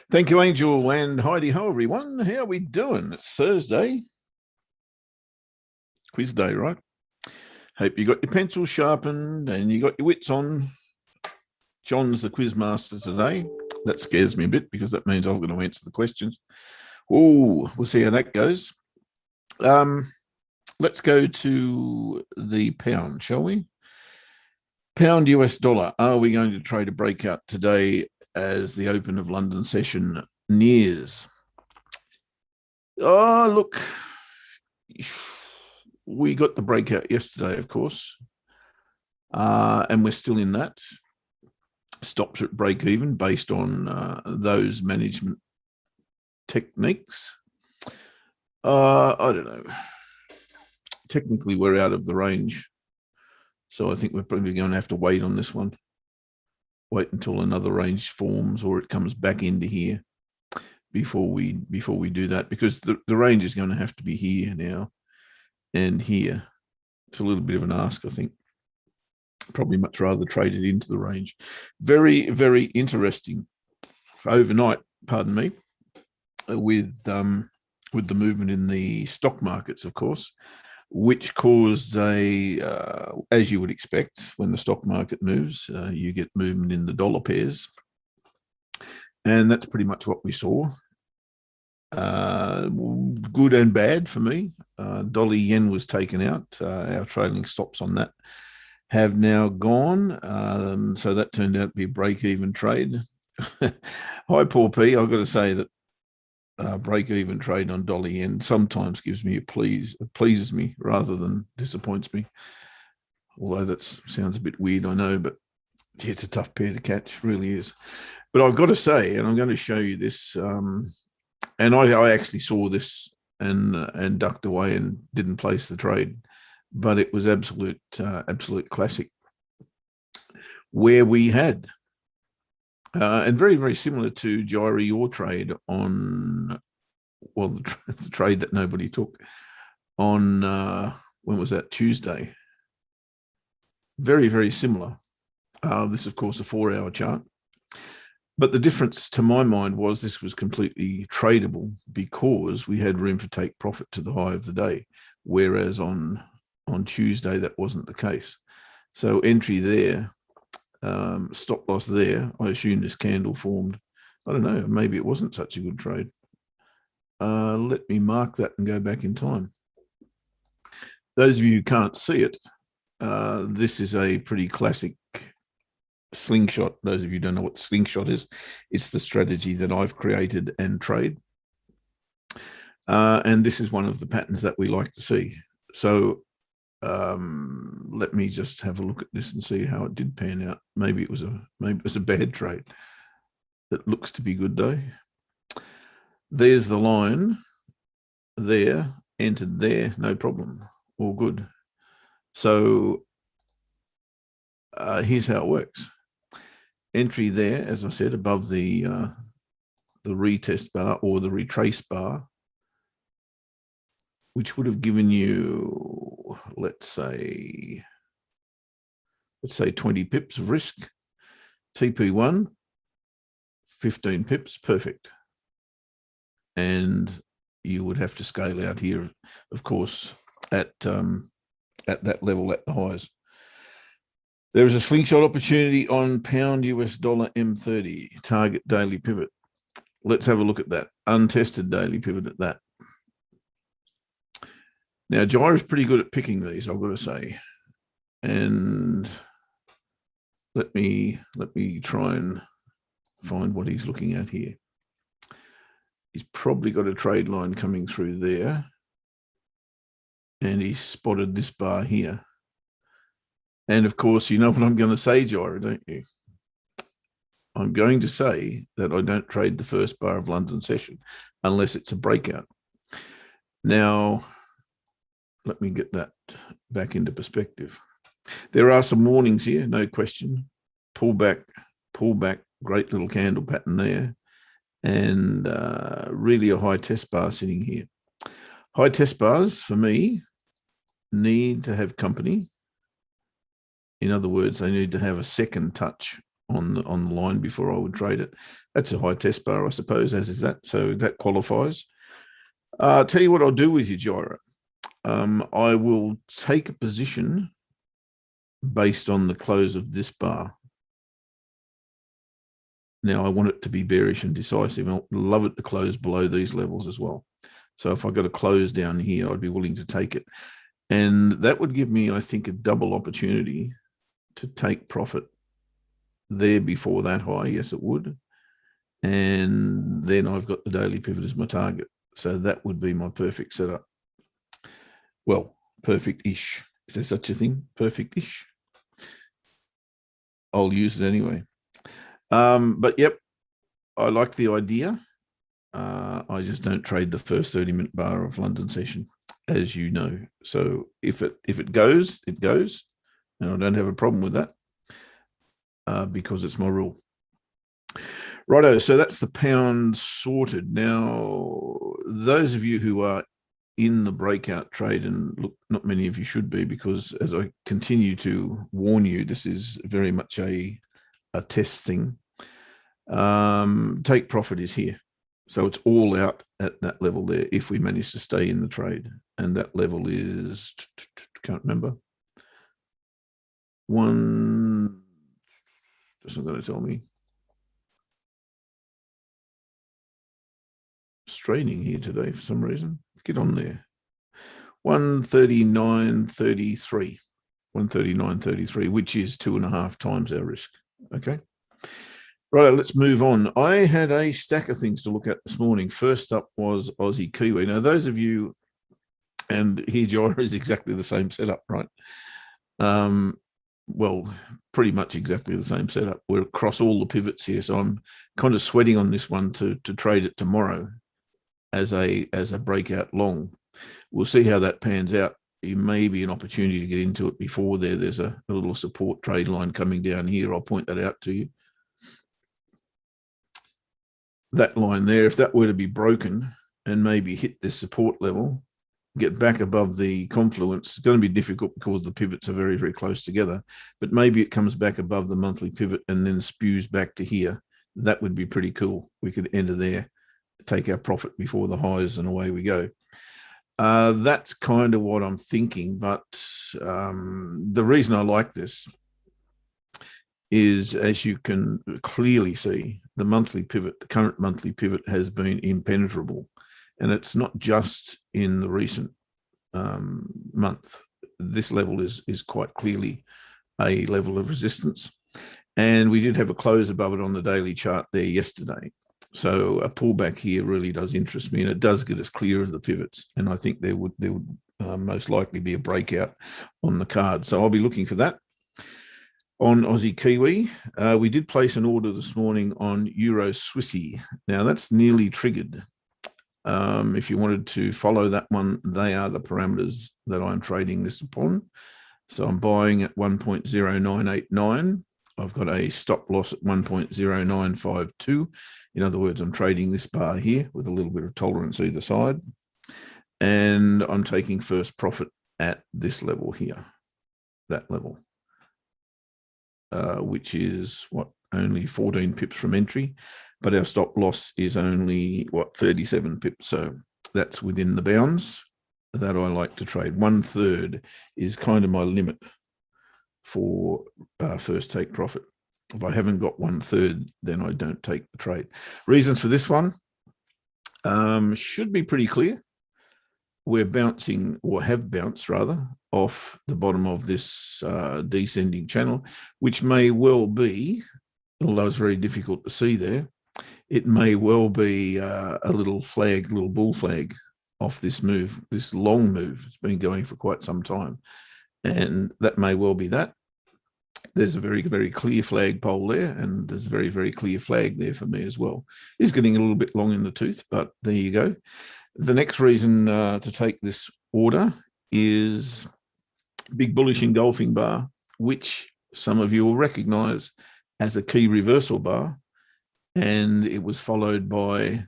Thank you, Angel, and Heidi ho, everyone. How are we doing? It's Thursday. Quiz day, right? Hope you got your pencils sharpened and you got your wits on. John's the quiz master today. That scares me a bit because that means I've got to answer the questions. Oh, we'll see how that goes. Let's go to the pound, shall we? Pound US dollar. Are we going to trade a breakout today as the Open of London session nears? Oh, look, we got the breakout yesterday, of course, and we're still in that. Stops at break even based on those management techniques. I don't know. Technically, we're out of the range, so I think we're probably going to have to wait on this one. Wait until another range forms or it comes back into here before we do that, because the range is going to have to be here now and here. It's a little bit of an ask, I think. Probably much rather trade it into the range. Very, very interesting overnight, pardon me, with the movement in the stock markets, of course, which caused as you would expect, when the stock market moves, you get movement in the dollar pairs. And that's pretty much what we saw. Good and bad for me. Dollar yen was taken out. Our trailing stops on that have now gone. So that turned out to be a break-even trade. Hi, Paul P. I've got to say that break-even trade on dollar yen sometimes gives me it pleases me rather than disappoints me. Although that sounds a bit weird, I know, but it's a tough pair to catch, really is. But I've got to say, and I'm going to show you this, and I actually saw this and ducked away and didn't place the trade, but it was absolute classic, where we had, and very, very similar to Gyri, your trade on, well, the trade that nobody took on, when was that, Tuesday? Very, very similar. This, of course, a 4-hour chart. But the difference to my mind was this was completely tradable because we had room for take profit to the high of the day, whereas on Tuesday that wasn't the case. So entry there, stop loss there. I assume this candle formed. I don't know, maybe it wasn't such a good trade. Let me mark that and go back in time. Those of you who can't see it, this is a pretty classic slingshot. Those of you who don't know what slingshot is, it's the strategy that I've created and trade. And this is one of the patterns that we like to see. So let me just have a look at this and see how it did pan out. Maybe it was a bad trade. It looks to be good though. There's the line there, entered there, no problem, all good. So here's how it works. Entry there, as I said, above the retest bar or the retrace bar, which would have given you, let's say 20 pips of risk. TP1, 15 pips, perfect. And you would have to scale out here, of course, at that level at the highs. There is a slingshot opportunity on pound US dollar M30, target daily pivot. Let's have a look at that. Untested daily pivot at that. Now, Gyro is pretty good at picking these, I've got to say. And let me try and find what he's looking at here. He's probably got a trade line coming through there. And he spotted this bar here. And of course, you know what I'm going to say, Gyro, don't you? I'm going to say that I don't trade the first bar of London session unless it's a breakout. Now, let me get that back into perspective. There are some warnings here, no question. Pull back, great little candle pattern there. And really a high test bar sitting here. High test bars, for me, need to have company. In other words, they need to have a second touch on the line before I would trade it. That's a high test bar, I suppose, as is that. So that qualifies. Tell you what I'll do with you, Gyro. I will take a position based on the close of this bar. Now, I want it to be bearish and decisive. I'd love it to close below these levels as well. So if I got a close down here, I'd be willing to take it. And that would give me, I think, a double opportunity to take profit there before that high. Yes, it would. And then I've got the daily pivot as my target. So that would be my perfect setup. Well, perfect-ish. Is there such a thing? Perfect-ish. I'll use it anyway. But yep, I like the idea. I just don't trade the first 30-minute bar of London session, as you know. So if it goes, it goes, and I don't have a problem with that because it's my rule. Righto, so that's the pound sorted. Now, those of you who are in the breakout trade, and look, not many of you should be, because as I continue to warn you, this is very much a test thing. Take profit is here. So it's all out at that level there if we manage to stay in the trade. And that level is, can't remember. One, just not going to tell me. Straining here today for some reason. Get on there. 139.33. 139.33, which is 2.5 times our risk. Okay. Right, let's move on. I had a stack of things to look at this morning. First up was Aussie Kiwi. Now, those of you, and here Gyro is exactly the same setup, right? Well, pretty much exactly the same setup. We're across all the pivots here, so I'm kind of sweating on this one to trade it tomorrow as a breakout long. We'll see how that pans out. It may be an opportunity to get into it before there. There's a little support trade line coming down here. I'll point that out to you. That line there, if that were to be broken and maybe hit this support level, get back above the confluence, it's going to be difficult because the pivots are very, very close together, but maybe it comes back above the monthly pivot and then spews back to here. That would be pretty cool. We could enter there, take our profit before the highs, and away we go. That's kind of what I'm thinking, but the reason I like this is, as you can clearly see, the monthly pivot, the current monthly pivot, has been impenetrable. And it's not just in the recent month. This level is quite clearly a level of resistance. And we did have a close above it on the daily chart there yesterday. So a pullback here really does interest me, and it does get us clear of the pivots. And I think there would most likely be a breakout on the card. So I'll be looking for that. On Aussie Kiwi, we did place an order this morning on Euro Swissy. Now that's nearly triggered. If you wanted to follow that one, they are the parameters that I'm trading this upon. So I'm buying at 1.0989. I've got a stop loss at 1.0952. In other words, I'm trading this bar here with a little bit of tolerance either side. And I'm taking first profit at this level here, that level. Which is what, only 14 pips from entry, but our stop loss is only 37 pips. So that's within the bounds that I like to trade. 1/3 is kind of my limit for first take profit. If I haven't got 1/3, then I don't take the trade. Reasons for this one should be pretty clear. We're bouncing, or have bounced rather, off the bottom of this descending channel, which may well be, although it's very difficult to see there, it may well be a little flag, little bull flag off this move, this long move. It's been going for quite some time, and that may well be that. There's a very, very clear flagpole there, and there's a very, very clear flag there for me as well. It's getting a little bit long in the tooth, but there you go. The next reason to take this order is big bullish engulfing bar, which some of you will recognize as a key reversal bar. And it was followed by,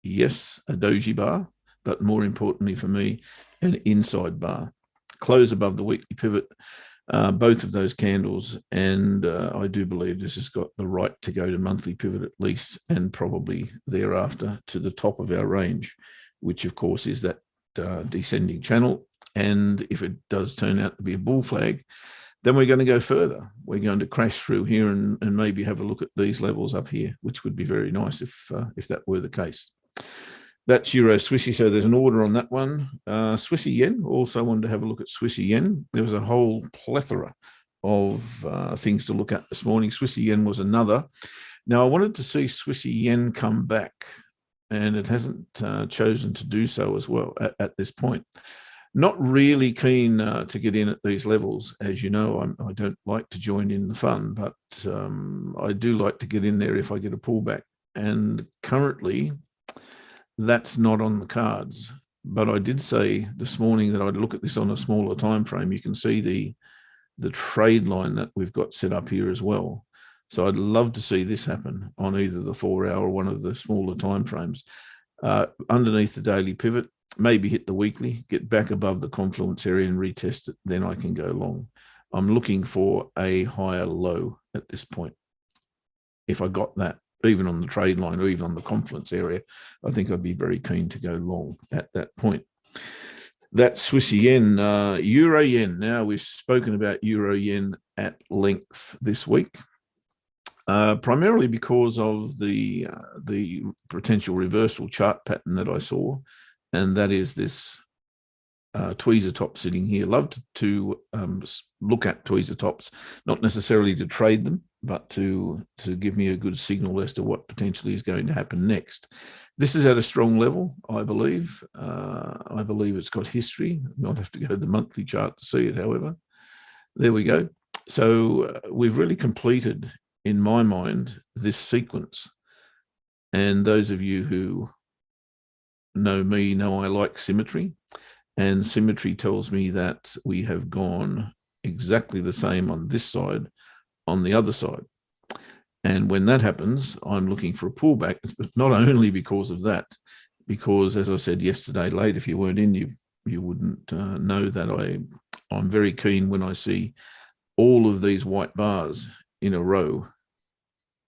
yes, a doji bar, but more importantly for me, an inside bar. Close above the weekly pivot, both of those candles, and I do believe this has got the right to go to monthly pivot at least, and probably thereafter to the top of our range, which of course is that descending channel. And if it does turn out to be a bull flag, then we're going to go further. We're going to crash through here and maybe have a look at these levels up here, which would be very nice if that were the case. That's Euro Swissy, so there's an order on that one. Swissy Yen, also wanted to have a look at Swissy Yen. There was a whole plethora of things to look at this morning. Swissy Yen was another. Now, I wanted to see Swissy Yen come back, and it hasn't chosen to do so as well at this point. Not really keen to get in at these levels. As you know, I don't like to join in the fun, but I do like to get in there if I get a pullback. And currently, that's not on the cards. But I did say this morning that I'd look at this on a smaller time frame. You can see the trade line that we've got set up here as well. So I'd love to see this happen on either the 4-hour or one of the smaller time frames. Underneath the daily pivot, maybe hit the weekly, get back above the confluence area and retest it, then I can go long. I'm looking for a higher low at this point. If I got that, even on the trade line or even on the confluence area, I think I'd be very keen to go long at that point. That's Swissy Yen. Euro Yen. Now, we've spoken about Euro Yen at length this week, primarily because of the potential reversal chart pattern that I saw, and that is this tweezer top sitting here. Love to look at tweezer tops, not necessarily to trade them, but to give me a good signal as to what potentially is going to happen next. This is at a strong level, I believe. I believe it's got history. I might have to go to the monthly chart to see it, however. There we go. So we've really completed, in my mind, this sequence. And those of you who know me know I like symmetry. And symmetry tells me that we have gone exactly the same on this side, on the other side. And when that happens, I'm looking for a pullback, but not only because of that, because as I said yesterday late, if you weren't in, you wouldn't know that I'm very keen when I see all of these white bars in a row,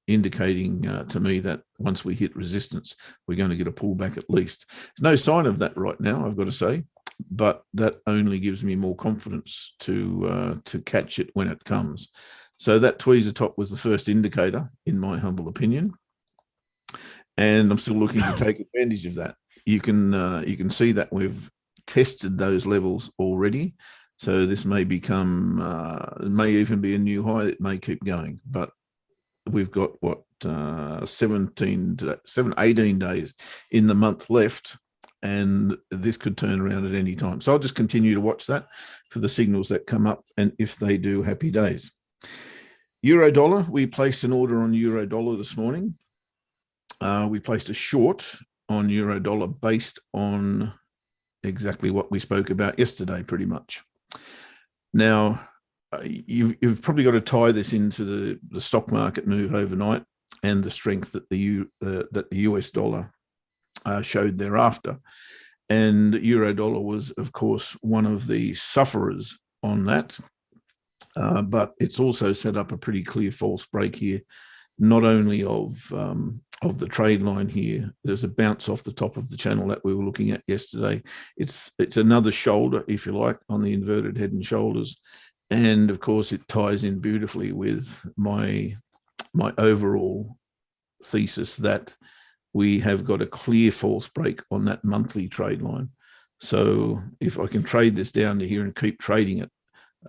indicating to me that once we hit resistance, we're going to get a pullback at least. There's no sign of that right now, I've got to say, but that only gives me more confidence to catch it when it comes. So that tweezer top was the first indicator, in my humble opinion, and I'm still looking to take advantage of that. You can see that we've tested those levels already. So this may become, it may even be a new high. It may keep going, but we've got what 18 days in the month left, and this could turn around at any time. So I'll just continue to watch that for the signals that come up, and if they do, happy days. Euro dollar, we placed an order on euro dollar this morning. We placed a short on euro dollar based on exactly what we spoke about yesterday, pretty much. Now, you've probably got to tie this into the stock market move overnight and the strength that the US dollar showed thereafter. And euro dollar was, of course, one of the sufferers on that. But it's also set up a pretty clear false break here, not only of the trade line here. There's a bounce off the top of the channel that we were looking at yesterday. It's another shoulder, if you like, on the inverted head and shoulders. And of course, it ties in beautifully with my overall thesis that we have got a clear false break on that monthly trade line. So if I can trade this down to here and keep trading it,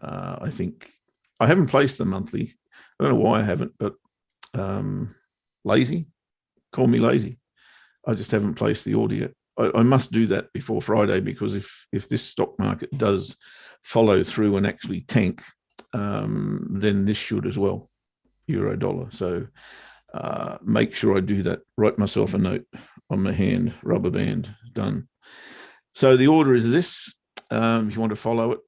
I think I haven't placed the monthly. I don't know why I haven't, but lazy, call me lazy. I just haven't placed the order yet. I must do that before Friday, because if this stock market does follow through and actually tank, then this should as well, euro dollar. So make sure I do that. Write myself a note on my hand, rubber band, done. So the order is this. If you want to follow it,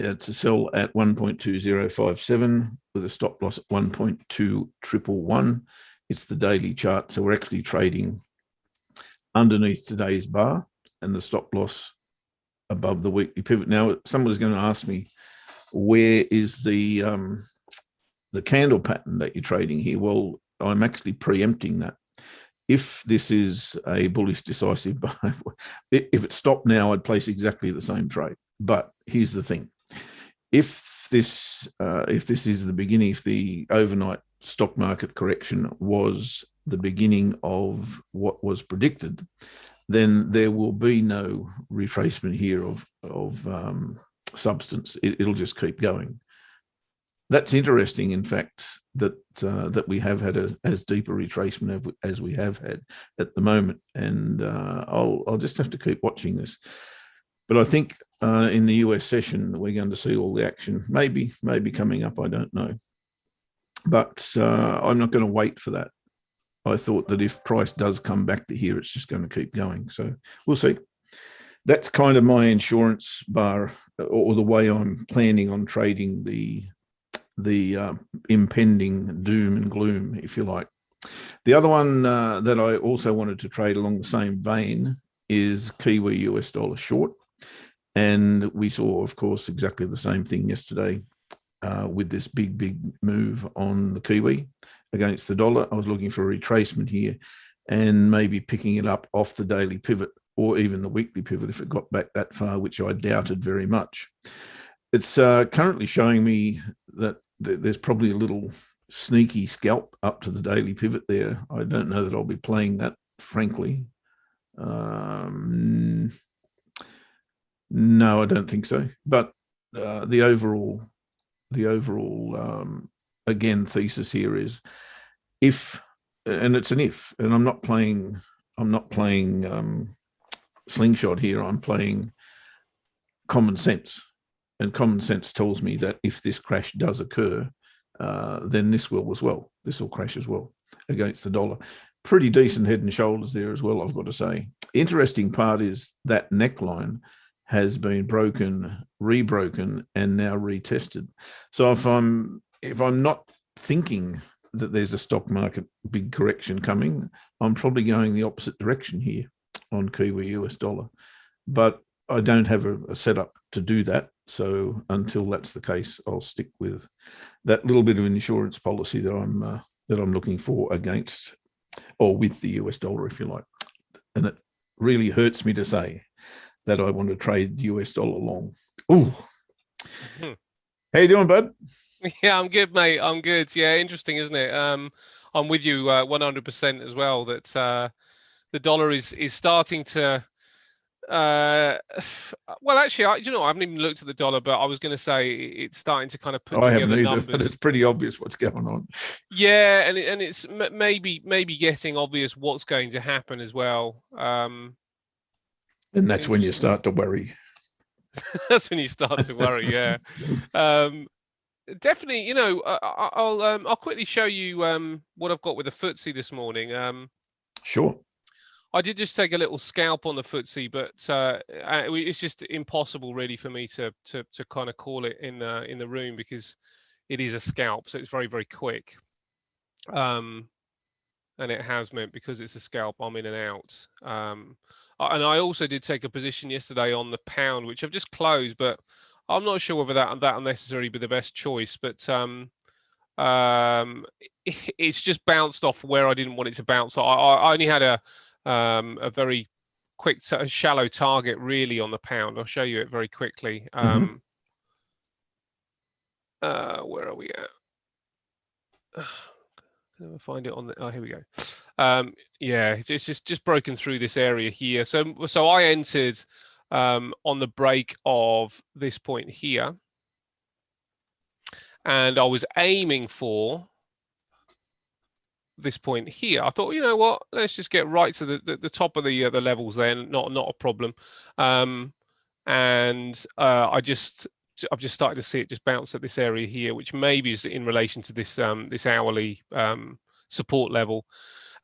it's a sell at 1.2057 with a stop loss at 1.2111. It's the daily chart. So we're actually trading underneath today's bar and the stop loss above the weekly pivot. Now, someone's going to ask me, where is the candle pattern that you're trading here? Well, I'm actually preempting that. If this is a bullish decisive buy, if it stopped now, I'd place exactly the same trade. But here's the thing: if this is the beginning, if the overnight stock market correction was the beginning of what was predicted, then there will be no retracement here of substance. It'll just keep going. That's interesting, in fact, that we have had as deep a retracement as we have had at the moment, and I'll just have to keep watching this. But I think in the US session we're going to see all the action. Maybe coming up, I don't know. But I'm not going to wait for that. I thought that if price does come back to here, it's just going to keep going. So we'll see. That's kind of my insurance bar, or the way I'm planning on trading the impending doom and gloom, if you like. The other one that I also wanted to trade along the same vein is Kiwi US dollar short. And we saw, of course, exactly the same thing yesterday with this big move on the Kiwi against the dollar. I was looking for a retracement here and maybe picking it up off the daily pivot or even the weekly pivot if it got back that far, which I doubted very much. It's currently showing me that there's probably a little sneaky scalp up to the daily pivot there. I don't know that I'll be playing that, frankly. No, I don't think so. But the overall again thesis here is if, and it's an if, and I'm not playing slingshot here. I'm playing common sense. And common sense tells me that if this crash does occur, then this will as well. This will crash as well against the dollar. Pretty decent head and shoulders there as well, I've got to say. Interesting part is that neckline has been broken, rebroken, and now retested. So if I'm not thinking that there's a stock market big correction coming, I'm probably going the opposite direction here on Kiwi US dollar. But I don't have a setup to do that. So until that's the case, I'll stick with that little bit of an insurance policy that I'm looking for against, or with the US dollar, if you like. And it really hurts me to say that I want to trade US dollar long. Ooh. How you doing, bud? Yeah, I'm good, mate. I'm good. Yeah, interesting, isn't it? I'm with you 100% as well. That the dollar is starting to. Well, actually, I haven't even looked at the dollar, but I was going to say it's starting to kind of put I haven't together either, numbers. but it's pretty obvious what's going on. Yeah, and it's maybe getting obvious what's going to happen as well. And that's when you start to worry. That's when you start to worry. Yeah. Definitely, I'll quickly show you what I've got with the FTSE this morning. Sure. I did just take a little scalp on the FTSE, but it's just impossible really for me to kind of call it in the room because it is a scalp, so it's very, very quick. And it has meant because it's a scalp, I'm in and out. And I also did take a position yesterday on the pound, which I've just closed, but I'm not sure whether that will necessarily be the best choice. But it's just bounced off where I didn't want it to bounce. I only had a very quick, shallow target really on the pound. I'll show you it very quickly. Where are we at? Can I find it on the? Oh, here we go. Yeah, it's just broken through this area here. So I entered on the break of this point here, and I was aiming for this point here. I thought, you know what, let's just get right to the top of the levels there, not a problem. And I've just started to see it just bounce at this area here, which maybe is in relation to this this hourly support level.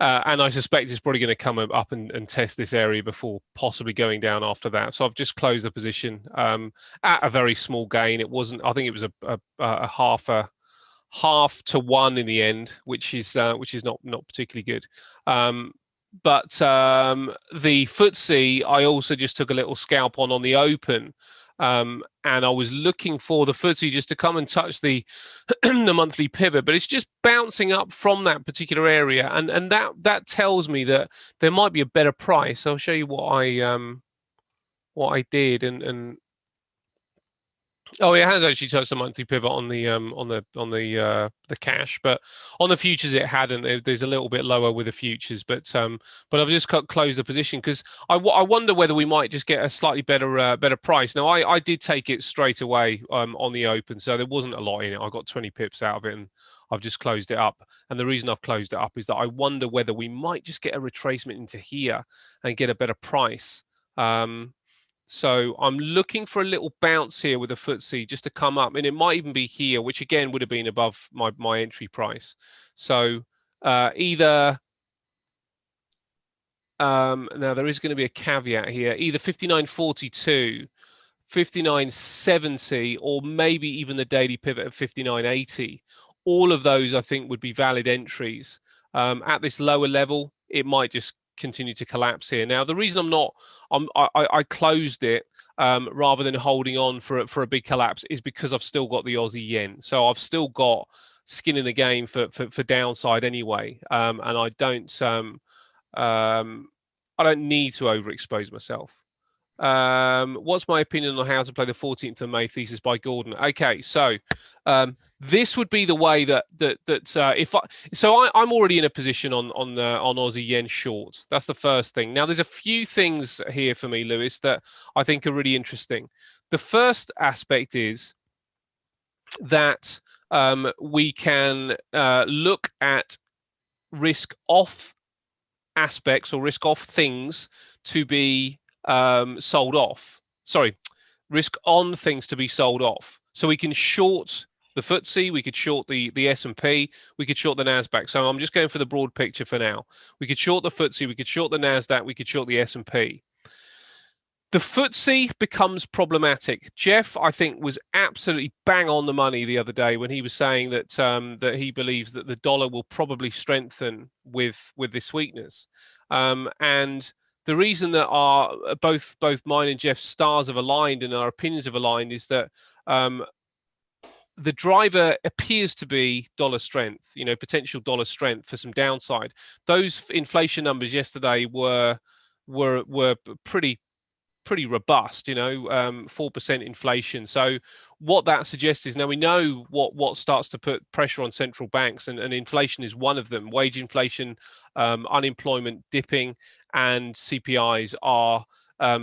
And I suspect it's probably going to come up and test this area before possibly going down after that. So I've just closed the position at a very small gain. It wasn't, I think it was a half to one in the end, which is not particularly good. But the FTSE, I also just took a little scalp on the open. And I was looking for the FTSE just to come and touch the the monthly pivot, but it's just bouncing up from that particular area, and that tells me that there might be a better price. I'll show you what I did, and oh, it has actually touched the monthly pivot on the cash, but on the futures it hadn't. There's a little bit lower with the futures, but I've just closed the position because I wonder whether we might just get a slightly better price. Now I did take it straight away on the open, so there wasn't a lot in it. I got 20 pips out of it, and I've just closed it up. And the reason I've closed it up is that I wonder whether we might just get a retracement into here and get a better price. So I'm looking for a little bounce here with the FTSE just to come up, and it might even be here, which again would have been above my entry price. So either now there is going to be a caveat here, either 59.42, 59.70, or maybe even the daily pivot of 59.80. All of those I think would be valid entries. At this lower level, it might just continue to collapse here. Now, the reason I closed it rather than holding on for a big collapse is because I've still got the Aussie yen. So I've still got skin in the game for downside anyway, and I don't need to overexpose myself. What's my opinion on how to play the 14th of May thesis by Gordon? Okay, so this would be the way that I'm already in a position on Aussie yen short. That's the first thing. Now there's a few things here for me, Lewis, that I think are really interesting. The first aspect is that we can look at risk off aspects or risk off things to be sold off. Sorry, risk on things to be sold off. So we can short the FTSE, we could short the S&P, we could short the Nasdaq. So I'm just going for the broad picture for now. We could short the FTSE, we could short the Nasdaq, we could short the S&P. The FTSE becomes problematic. Jeff, I think, was absolutely bang on the money the other day when he was saying that that he believes that the dollar will probably strengthen with this weakness. And the reason that our both mine and Jeff's stars have aligned and our opinions have aligned is that the driver appears to be dollar strength, potential dollar strength for some downside. Those inflation numbers yesterday were pretty robust, 4% inflation. So what that suggests is now we know what starts to put pressure on central banks, and inflation is one of them. Wage inflation, unemployment dipping, and CPIs are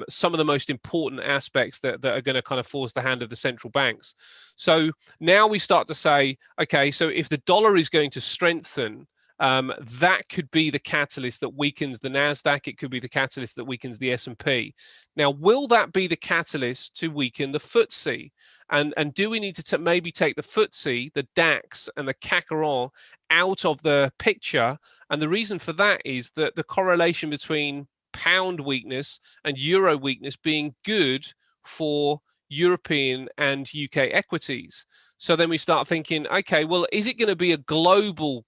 some of the most important aspects that are going to kind of force the hand of the central banks. So now we start to say, okay, so if the dollar is going to strengthen, that could be the catalyst that weakens the Nasdaq. It could be the catalyst that weakens the S&P. Now, will that be the catalyst to weaken the FTSE? And do we need to maybe take the FTSE, the DAX, and the CAC 40 out of the picture? And the reason for that is that the correlation between pound weakness and euro weakness being good for European and UK equities. So then we start thinking, okay, well, is it going to be a global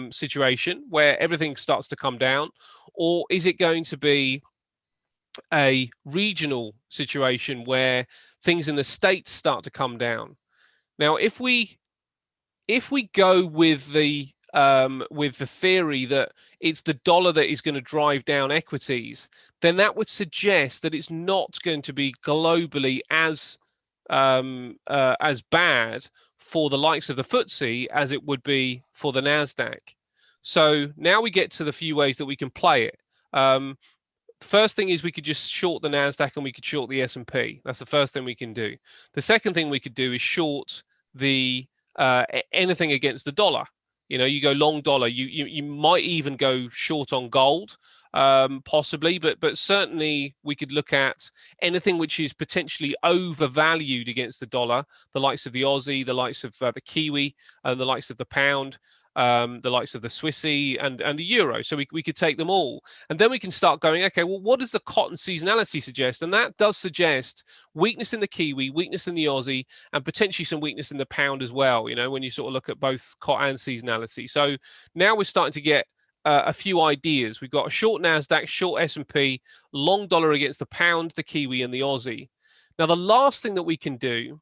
situation where everything starts to come down, or is it going to be a regional situation where things in the States start to come down? Now, if we go with the theory that it's the dollar that is going to drive down equities, then that would suggest that it's not going to be globally as bad for the likes of the FTSE as it would be for the Nasdaq. So now we get to the few ways that we can play it. First thing is we could just short the Nasdaq and we could short the S&P. That's the first thing we can do. The second thing we could do is short the anything against the dollar. You go long dollar. You might even go short on gold, possibly, but certainly we could look at anything which is potentially overvalued against the dollar, the likes of the Aussie, the likes of the Kiwi, and the likes of the pound, the likes of the Swissy and the euro. So we could take them all. And then we can start going, okay, well, what does the cotton seasonality suggest? And that does suggest weakness in the Kiwi, weakness in the Aussie, and potentially some weakness in the pound as well, when you sort of look at both cotton and seasonality. So now we're starting to get a few ideas. We've got a short Nasdaq, short S&P, long dollar against the pound, the Kiwi, and the Aussie. Now, the last thing that we can do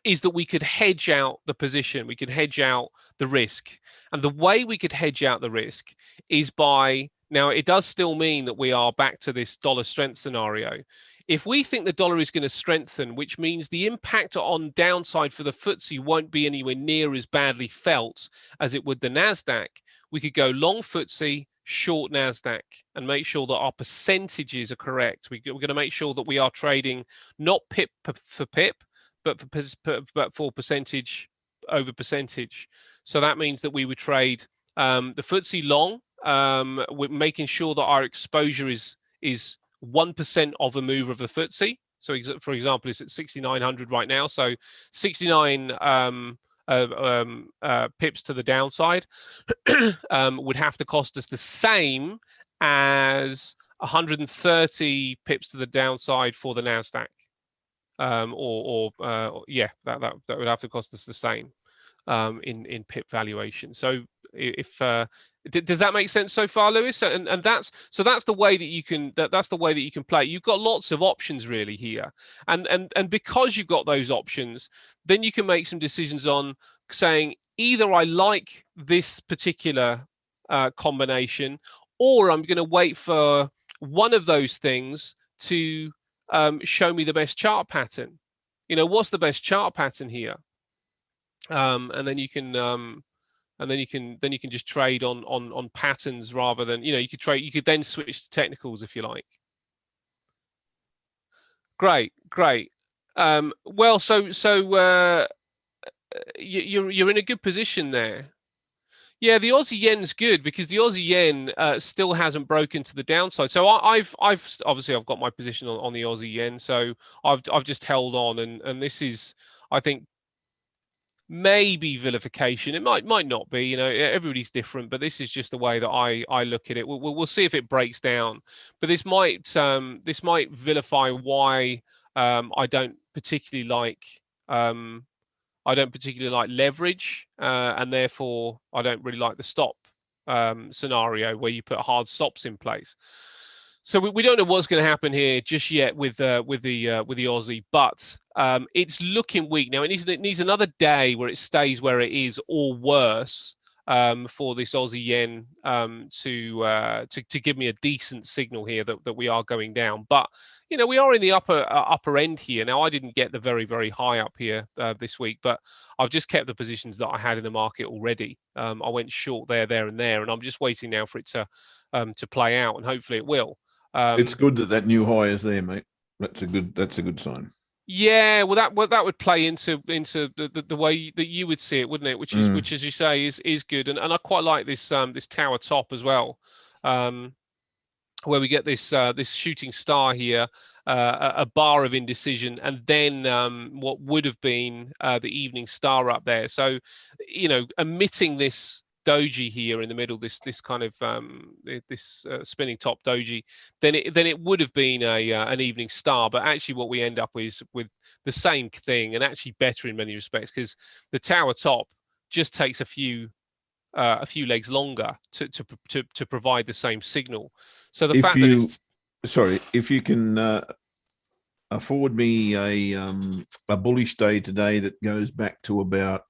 is that we could hedge out the position. We could hedge out the risk. And the way we could hedge out the risk is by, now it does still mean that we are back to this dollar strength scenario. If we think the dollar is going to strengthen, which means the impact on downside for the FTSE won't be anywhere near as badly felt as it would the NASDAQ, we could go long FTSE, short NASDAQ, and make sure that our percentages are correct. We're going to make sure that we are trading not pip for pip, but for percentage over percentage. So that means that we would trade the FTSE long, with making sure that our exposure is 1% of a move of the FTSE. So for example, it's at 6,900 right now. So 69 pips to the downside would have to cost us the same as 130 pips to the downside for the NASDAQ. Yeah, that would have to cost us the same in pip valuation. So if does that make sense so far, Lewis? And that's the way that you can that's the way that you can play. You've got lots of options really here, and because you've got those options, then you can make some decisions on saying either I like this particular combination, or I'm going to wait for one of those things to show me the best chart pattern. You know, what's the best chart pattern here? And then you can just trade on patterns rather than, you could then switch to technicals if you like. Great. Well, so you're in a good position there. Yeah, the Aussie yen's good because the Aussie yen still hasn't broken to the downside. So I've obviously got my position on the Aussie yen. So I've just held on, and this is, I think, maybe vilification. It might not be. You know, everybody's different, but this is just the way that I look at it. We'll see if it breaks down, but this might vilify why I don't particularly like. I don't particularly like leverage, and therefore I don't really like the stop scenario where you put hard stops in place. So we don't know what's going to happen here just yet with the Aussie, but it's looking weak now. It needs another day where it stays where it is or worse for this Aussie yen to give me a decent signal here that we are going down. But you know, we are in the upper end here. Now, I didn't get the very, very high up here this week, but I've just kept the positions that I had in the market already. I went short there, and there, and I'm just waiting now for it to play out, and hopefully it will. It's good that new high is there, mate. That's a good sign. Yeah, well, that would play into the way that you would see it, wouldn't it? Which, as you say, is good, and I quite like this tower top as well. Where we get this shooting star here, a bar of indecision, and then what would have been the evening star up there. So, you know, emitting this doji here in the middle, this kind of spinning top doji, then it would have been an evening star. But actually, what we end up with the same thing, and actually better in many respects, because the tower top just takes a few legs longer to provide the same signal. So the fact that it's if you can afford me a bullish day today that goes back to about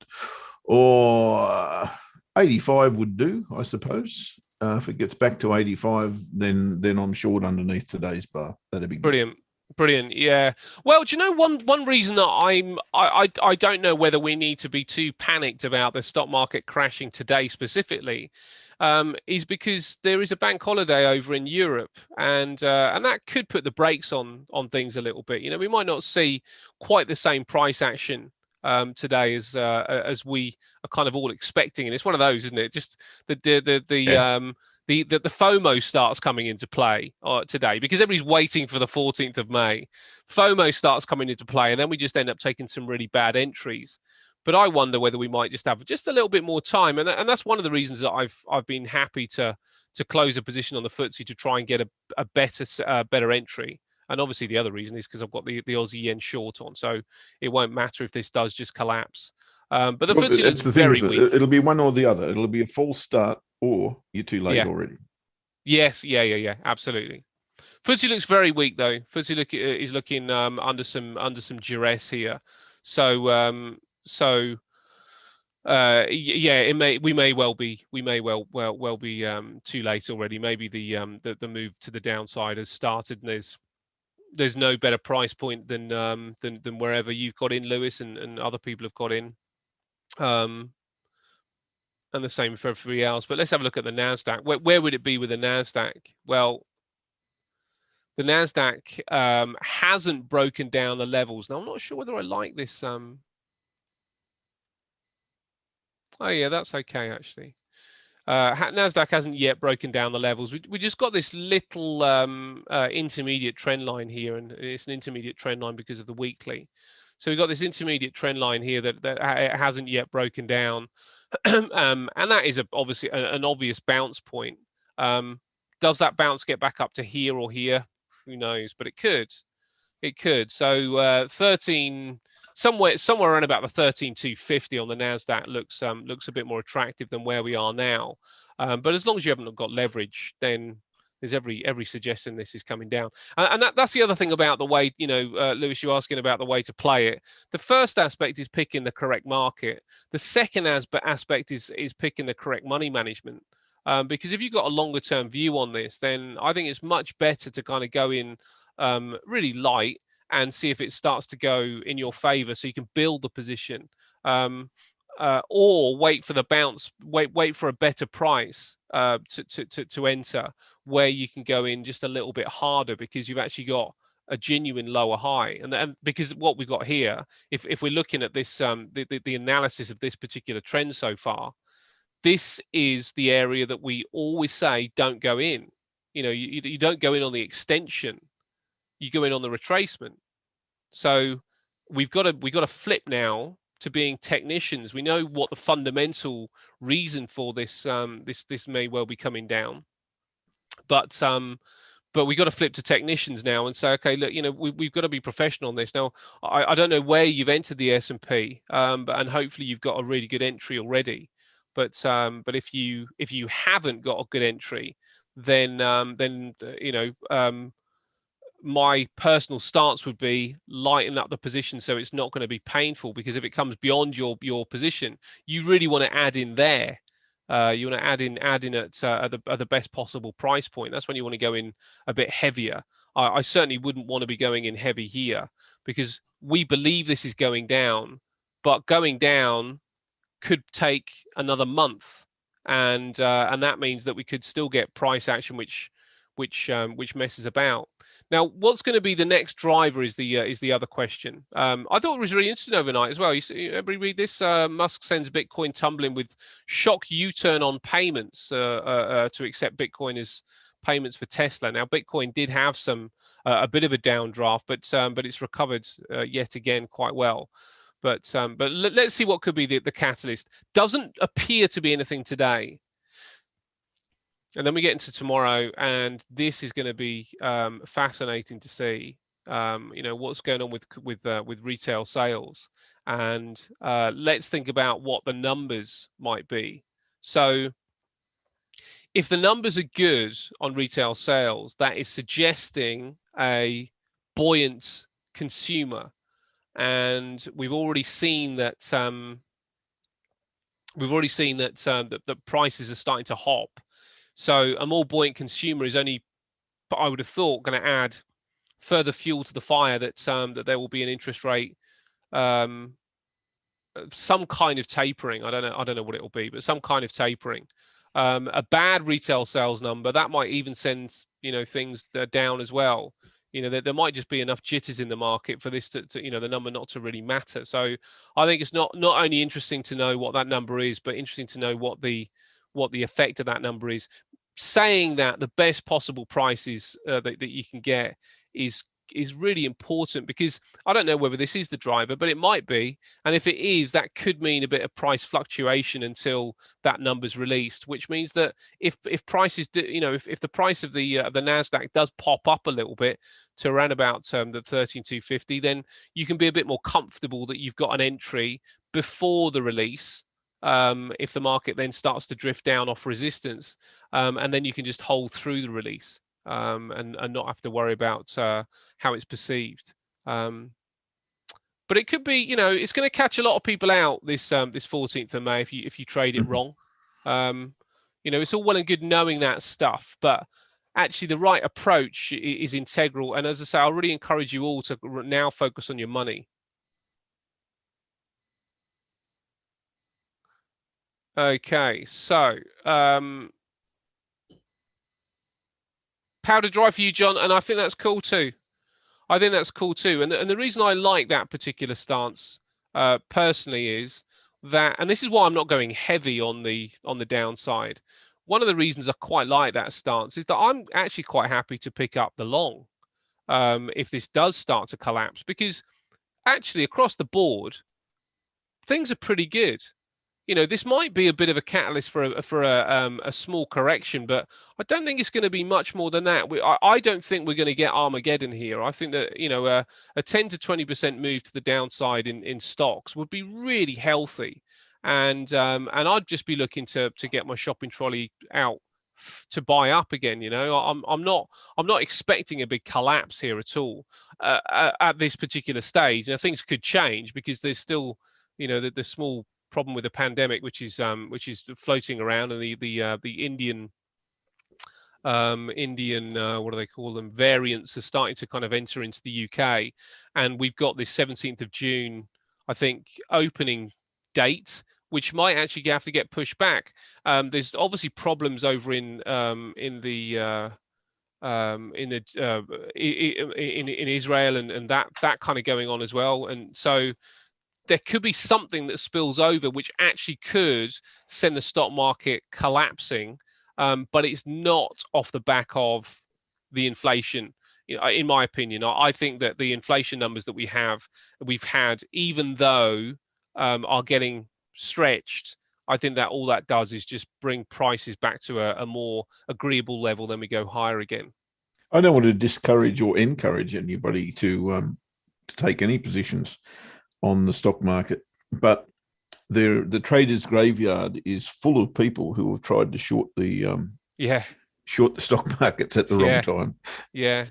85 would do, I suppose. If it gets back to 85, then I'm short underneath today's bar. That'd be good. Brilliant. Yeah. Well, do you know one reason that I don't know whether we need to be too panicked about the stock market crashing today specifically, is because there is a bank holiday over in Europe, and that could put the brakes on things a little bit. You know, we might not see quite the same price action today as we are kind of all expecting, and it's one of those, isn't it? Just the FOMO starts coming into play today because everybody's waiting for the 14th of May. FOMO starts coming into play, and then we just end up taking some really bad entries. But I wonder whether we might just have just a little bit more time, and that's one of the reasons that I've been happy to close a position on the FTSE to try and get a better entry. And obviously the other reason is because I've got the Aussie yen short on, so it won't matter if this does just collapse. But the FTSE looks very weak. It'll be one or the other. It'll be a false start, or you're too late already. Yes, yeah, absolutely. FTSE looks very weak though. FTSE is looking under some duress here. So yeah, we may well be too late already. Maybe the move to the downside has started, and there's no better price point than wherever you've got in, Lewis, and other people have got in. And the same for everybody else. But let's have a look at the Nasdaq. Where would it be with the Nasdaq? Well, the Nasdaq hasn't broken down the levels. Now I'm not sure whether I like this. Oh yeah, that's okay actually. Nasdaq hasn't yet broken down the levels. We just got this little intermediate trend line here, and it's an intermediate trend line because of the weekly. So we've got this intermediate trend line here that it hasn't yet broken down, and that is obviously an obvious bounce point. Does that bounce get back up to here or here? Who knows? But it could. It could. So 13. Somewhere around about the 13,250 on the Nasdaq looks a bit more attractive than where we are now. But as long as you haven't got leverage, then there's every suggestion this is coming down. And that's the other thing about the way, Lewis, you're asking about the way to play it. The first aspect is picking the correct market. The second aspect is picking the correct money management. Because if you've got a longer term view on this, then I think it's much better to kind of go in really light and see if it starts to go in your favor, so you can build the position, or wait for the bounce, wait for a better price to enter, where you can go in just a little bit harder because you've actually got a genuine lower high. And because what we've got here, if we're looking at this, the analysis of this particular trend so far, this is the area that we always say don't go in. You don't go in on the extension, you go in on the retracement. So we've got to flip now to being technicians. We know what the fundamental reason for this this may well be coming down, but we've got to flip to technicians now and say, okay, look, we've got to be professional on this. Now, I don't know where you've entered the S&P, and hopefully you've got a really good entry already. But if you haven't got a good entry, then my personal stance would be lighten up the position so it's not going to be painful, because if it comes beyond your position, you really want to add in there. You want to add in at the best possible price point. That's when you want to go in a bit heavier. I certainly wouldn't want to be going in heavy here, because we believe this is going down, but going down could take another month, and that means that we could still get price action which messes about. Now, what's going to be the next driver is the other question. I thought it was really interesting overnight as well. Everybody read this? Musk sends Bitcoin tumbling with shock U-turn on payments to accept Bitcoin as payments for Tesla. Now, Bitcoin did have a bit of a downdraft, but it's recovered yet again quite well. But let's see what could be the catalyst. Doesn't appear to be anything today. And then we get into tomorrow, and this is going to be fascinating to see. What's going on with retail sales, and let's think about what the numbers might be. So, if the numbers are good on retail sales, that is suggesting a buoyant consumer, and we've already seen that. That prices are starting to hop. So a more buoyant consumer is only, I would have thought, going to add further fuel to the fire that there will be an interest rate, some kind of tapering. I don't know what it will be, but some kind of tapering. A bad retail sales number that might even send things down as well. There might just be enough jitters in the market for this to the number not to really matter. So I think it's not only interesting to know what that number is, but interesting to know what the effect of that number is. Saying that the best possible prices that you can get is really important, because I don't know whether this is the driver, but it might be. And if it is, that could mean a bit of price fluctuation until that number's released, which means that if prices do, if the price of the Nasdaq does pop up a little bit to around about the 13,250, then you can be a bit more comfortable that you've got an entry before the release. If the market then starts to drift down off resistance, and then you can just hold through the release. and not have to worry about how it's perceived. But it could be, it's going to catch a lot of people out this 14th of May if you trade it wrong. It's all well and good knowing that stuff, but actually the right approach is integral. And as I say, I really encourage you all to now focus on your money. Okay, so powder dry for you, John, and I think that's cool too. I think that's cool too. And the reason I like that particular stance personally is that, and this is why I'm not going heavy on the downside. One of the reasons I quite like that stance is that I'm actually quite happy to pick up the long if this does start to collapse, because actually across the board, things are pretty good. This might be a bit of a catalyst for a small correction, but I don't think it's going to be much more than that. I don't think we're going to get Armageddon here. I think that a 10 to 20% move to the downside in stocks would be really healthy, and I'd just be looking to get my shopping trolley out to buy up again. I'm not expecting a big collapse here at all at this particular stage. Now things could change because there's still the small problem with the pandemic, which is floating around, and the Indian what do they call them, variants are starting to kind of enter into the UK, and we've got this 17th of June, I think, opening date, which might actually have to get pushed back. There's obviously problems over in Israel and that kind of going on as well, and so there could be something that spills over, which actually could send the stock market collapsing, but it's not off the back of the inflation. In my opinion, I think that the inflation numbers that we've had, even though are getting stretched, I think that all that does is just bring prices back to a more agreeable level. Then we go higher again. I don't want to discourage or encourage anybody to take any positions on the stock market, but the traders' graveyard is full of people who have tried to short the stock markets at the wrong time. Yeah,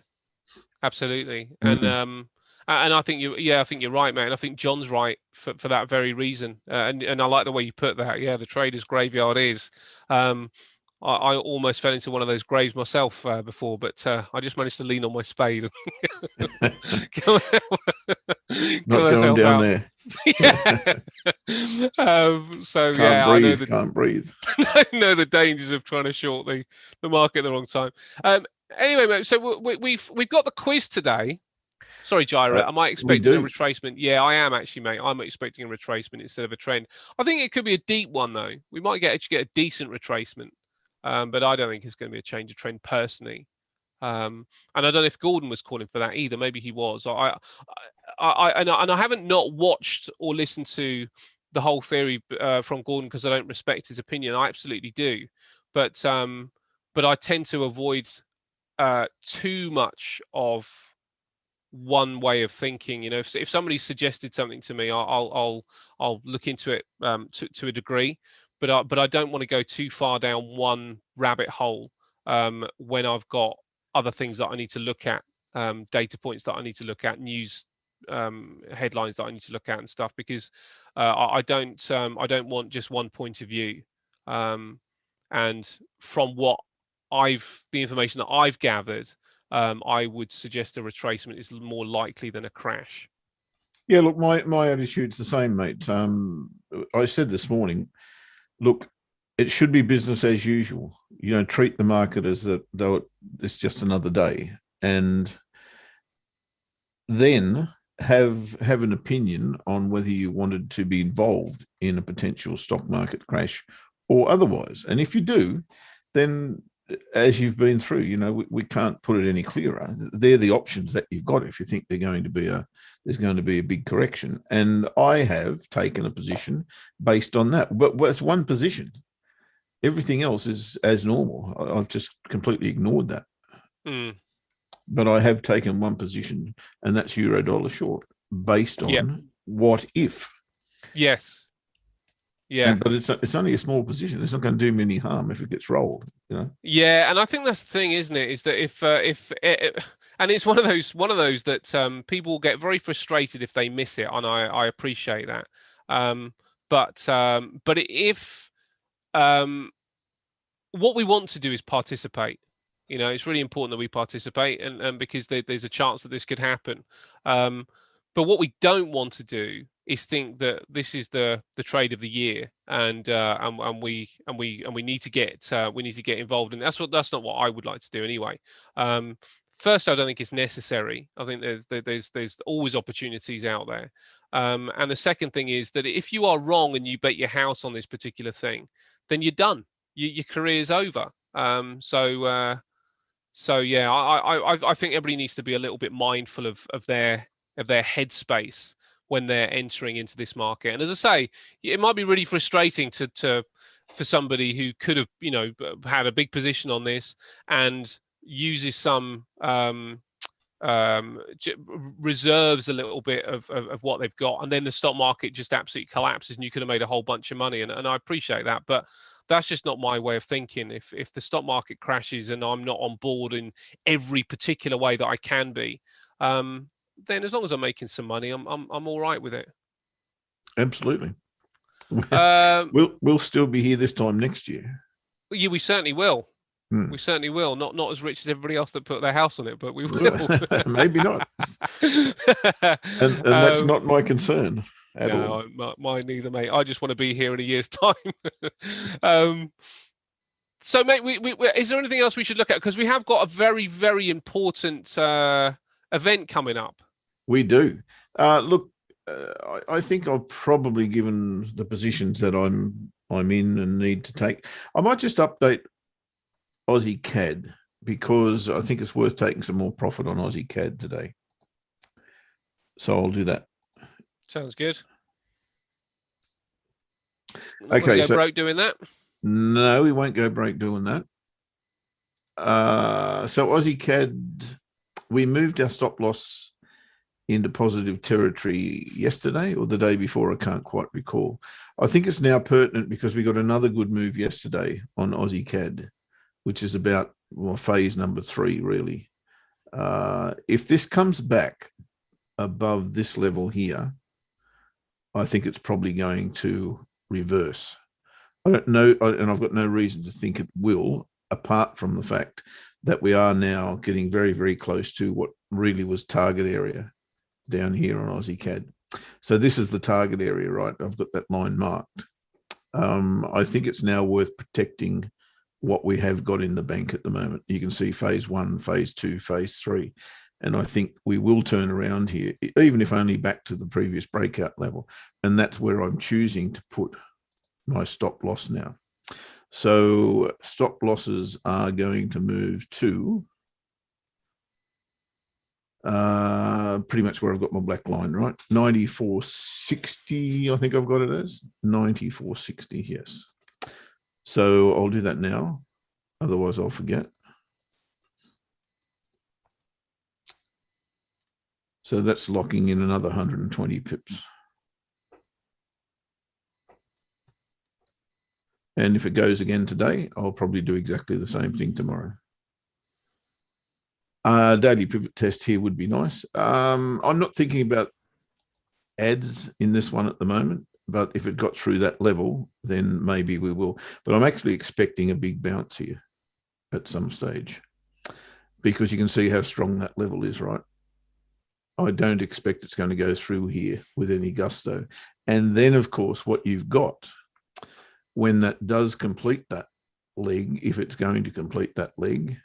absolutely. And I think you're right, man. I think John's right for that very reason. And I like the way you put that. Yeah, the traders' graveyard is. I almost fell into one of those graves myself before, but I just managed to lean on my spade. Not going down there. So can't breathe. I know the dangers of trying to short the market at the wrong time. Anyway, mate, so we've got the quiz today. Sorry, Gyra. Am I expecting a retracement? Yeah, I am actually, mate. I'm expecting a retracement instead of a trend. I think it could be a deep one though. We might actually get a decent retracement. But I don't think it's going to be a change of trend personally. And I don't know if Gordon was calling for that either. Maybe he was. I haven't not watched or listened to the whole theory from Gordon because I don't respect his opinion. I absolutely do, but I tend to avoid too much of one way of thinking. If somebody suggested something to me, I'll look into it to a degree. But I don't want to go too far down one rabbit hole when I've got other things that I need to look at, data points that I need to look at, news headlines that I need to look at and stuff, because I don't want just one point of view. And from the information that I've gathered, I would suggest a retracement is more likely than a crash. Yeah, look, my attitude's the same, mate. I said this morning, look, it should be business as usual. Treat the market as though it's just another day, and then have an opinion on whether you wanted to be involved in a potential stock market crash or otherwise. And if you do, then as you've been through, we can't put it any clearer. They're the options that you've got if you think there's going to be a big correction. And I have taken a position based on that. But it's one position. Everything else is as normal. I've just completely ignored that. But I have taken one position, and that's euro dollar short, based on what if. Yes. Yeah. But it's only a small position. It's not going to do me any harm if it gets rolled. Yeah, and I think that's the thing, isn't it? Is that and it's one of those that people get very frustrated if they miss it, and I appreciate that. Um, but if what we want to do is participate. It's really important that we participate, and because there's a chance that this could happen. But what we don't want to do is think that this is the trade of the year, and we need to get involved, and that's not what I would like to do anyway. First, I don't think it's necessary. I think there's always opportunities out there. And the second thing is that if you are wrong and you bet your house on this particular thing, then you're done. Your career's over. So yeah, I think everybody needs to be a little bit mindful of their headspace when they're entering into this market. And as I say, it might be really frustrating for somebody who could have had a big position on this and uses some reserves a little bit of what they've got, and then the stock market just absolutely collapses and you could have made a whole bunch of money, and I appreciate that, but that's just not my way of thinking. If the stock market crashes and I'm not on board in every particular way that I can be, then as long as I'm making some money, I'm all right with it. Absolutely. We'll still be here this time next year. Yeah, we certainly will. We certainly will. Not as rich as everybody else that put their house on it, but we will. Maybe not. And that's not my concern at all. Mine neither, mate. I just want to be here in a year's time. So, mate, is there anything else we should look at? Because we have got a very, very important event coming up. We do. Look, I think I've probably given the positions that I'm in and need to take. I might just update Aussie Cad because I think it's worth taking some more profit on Aussie Cad today. So I'll do that. Sounds good. Okay, go broke doing that? No, we won't go broke doing that. So Aussie Cad, we moved our stop loss into positive territory yesterday or the day before. I can't quite recall. I think it's now pertinent because we got another good move yesterday on Aussie Cad, which is about phase number 3, really. If this comes back above this level here, I think it's probably going to reverse. I don't know, and I've got no reason to think it will, apart from the fact that we are now getting very, very close to what really was target area down here on Aussie Cad. So this is the target area, right? I've got that line marked. I think it's now worth protecting what we have got in the bank at the moment. You can see phase 1, phase 2, phase 3. And I think we will turn around here, even if only back to the previous breakout level. And that's where I'm choosing to put my stop loss now. So stop losses are going to move to pretty much where I've got my black line, right? 94.60, I think I've got it as 94.60, yes. So I'll do that now. Otherwise, I'll forget. So that's locking in another 120 pips. And if it goes again today, I'll probably do exactly the same thing tomorrow. Daily pivot test here would be nice. I'm not thinking about ads in this one at the moment, but if it got through that level, then maybe we will. But I'm actually expecting a big bounce here at some stage because you can see how strong that level is, right? I don't expect it's going to go through here with any gusto. And then, of course, what you've got when that does complete that leg, if it's going to complete that leg,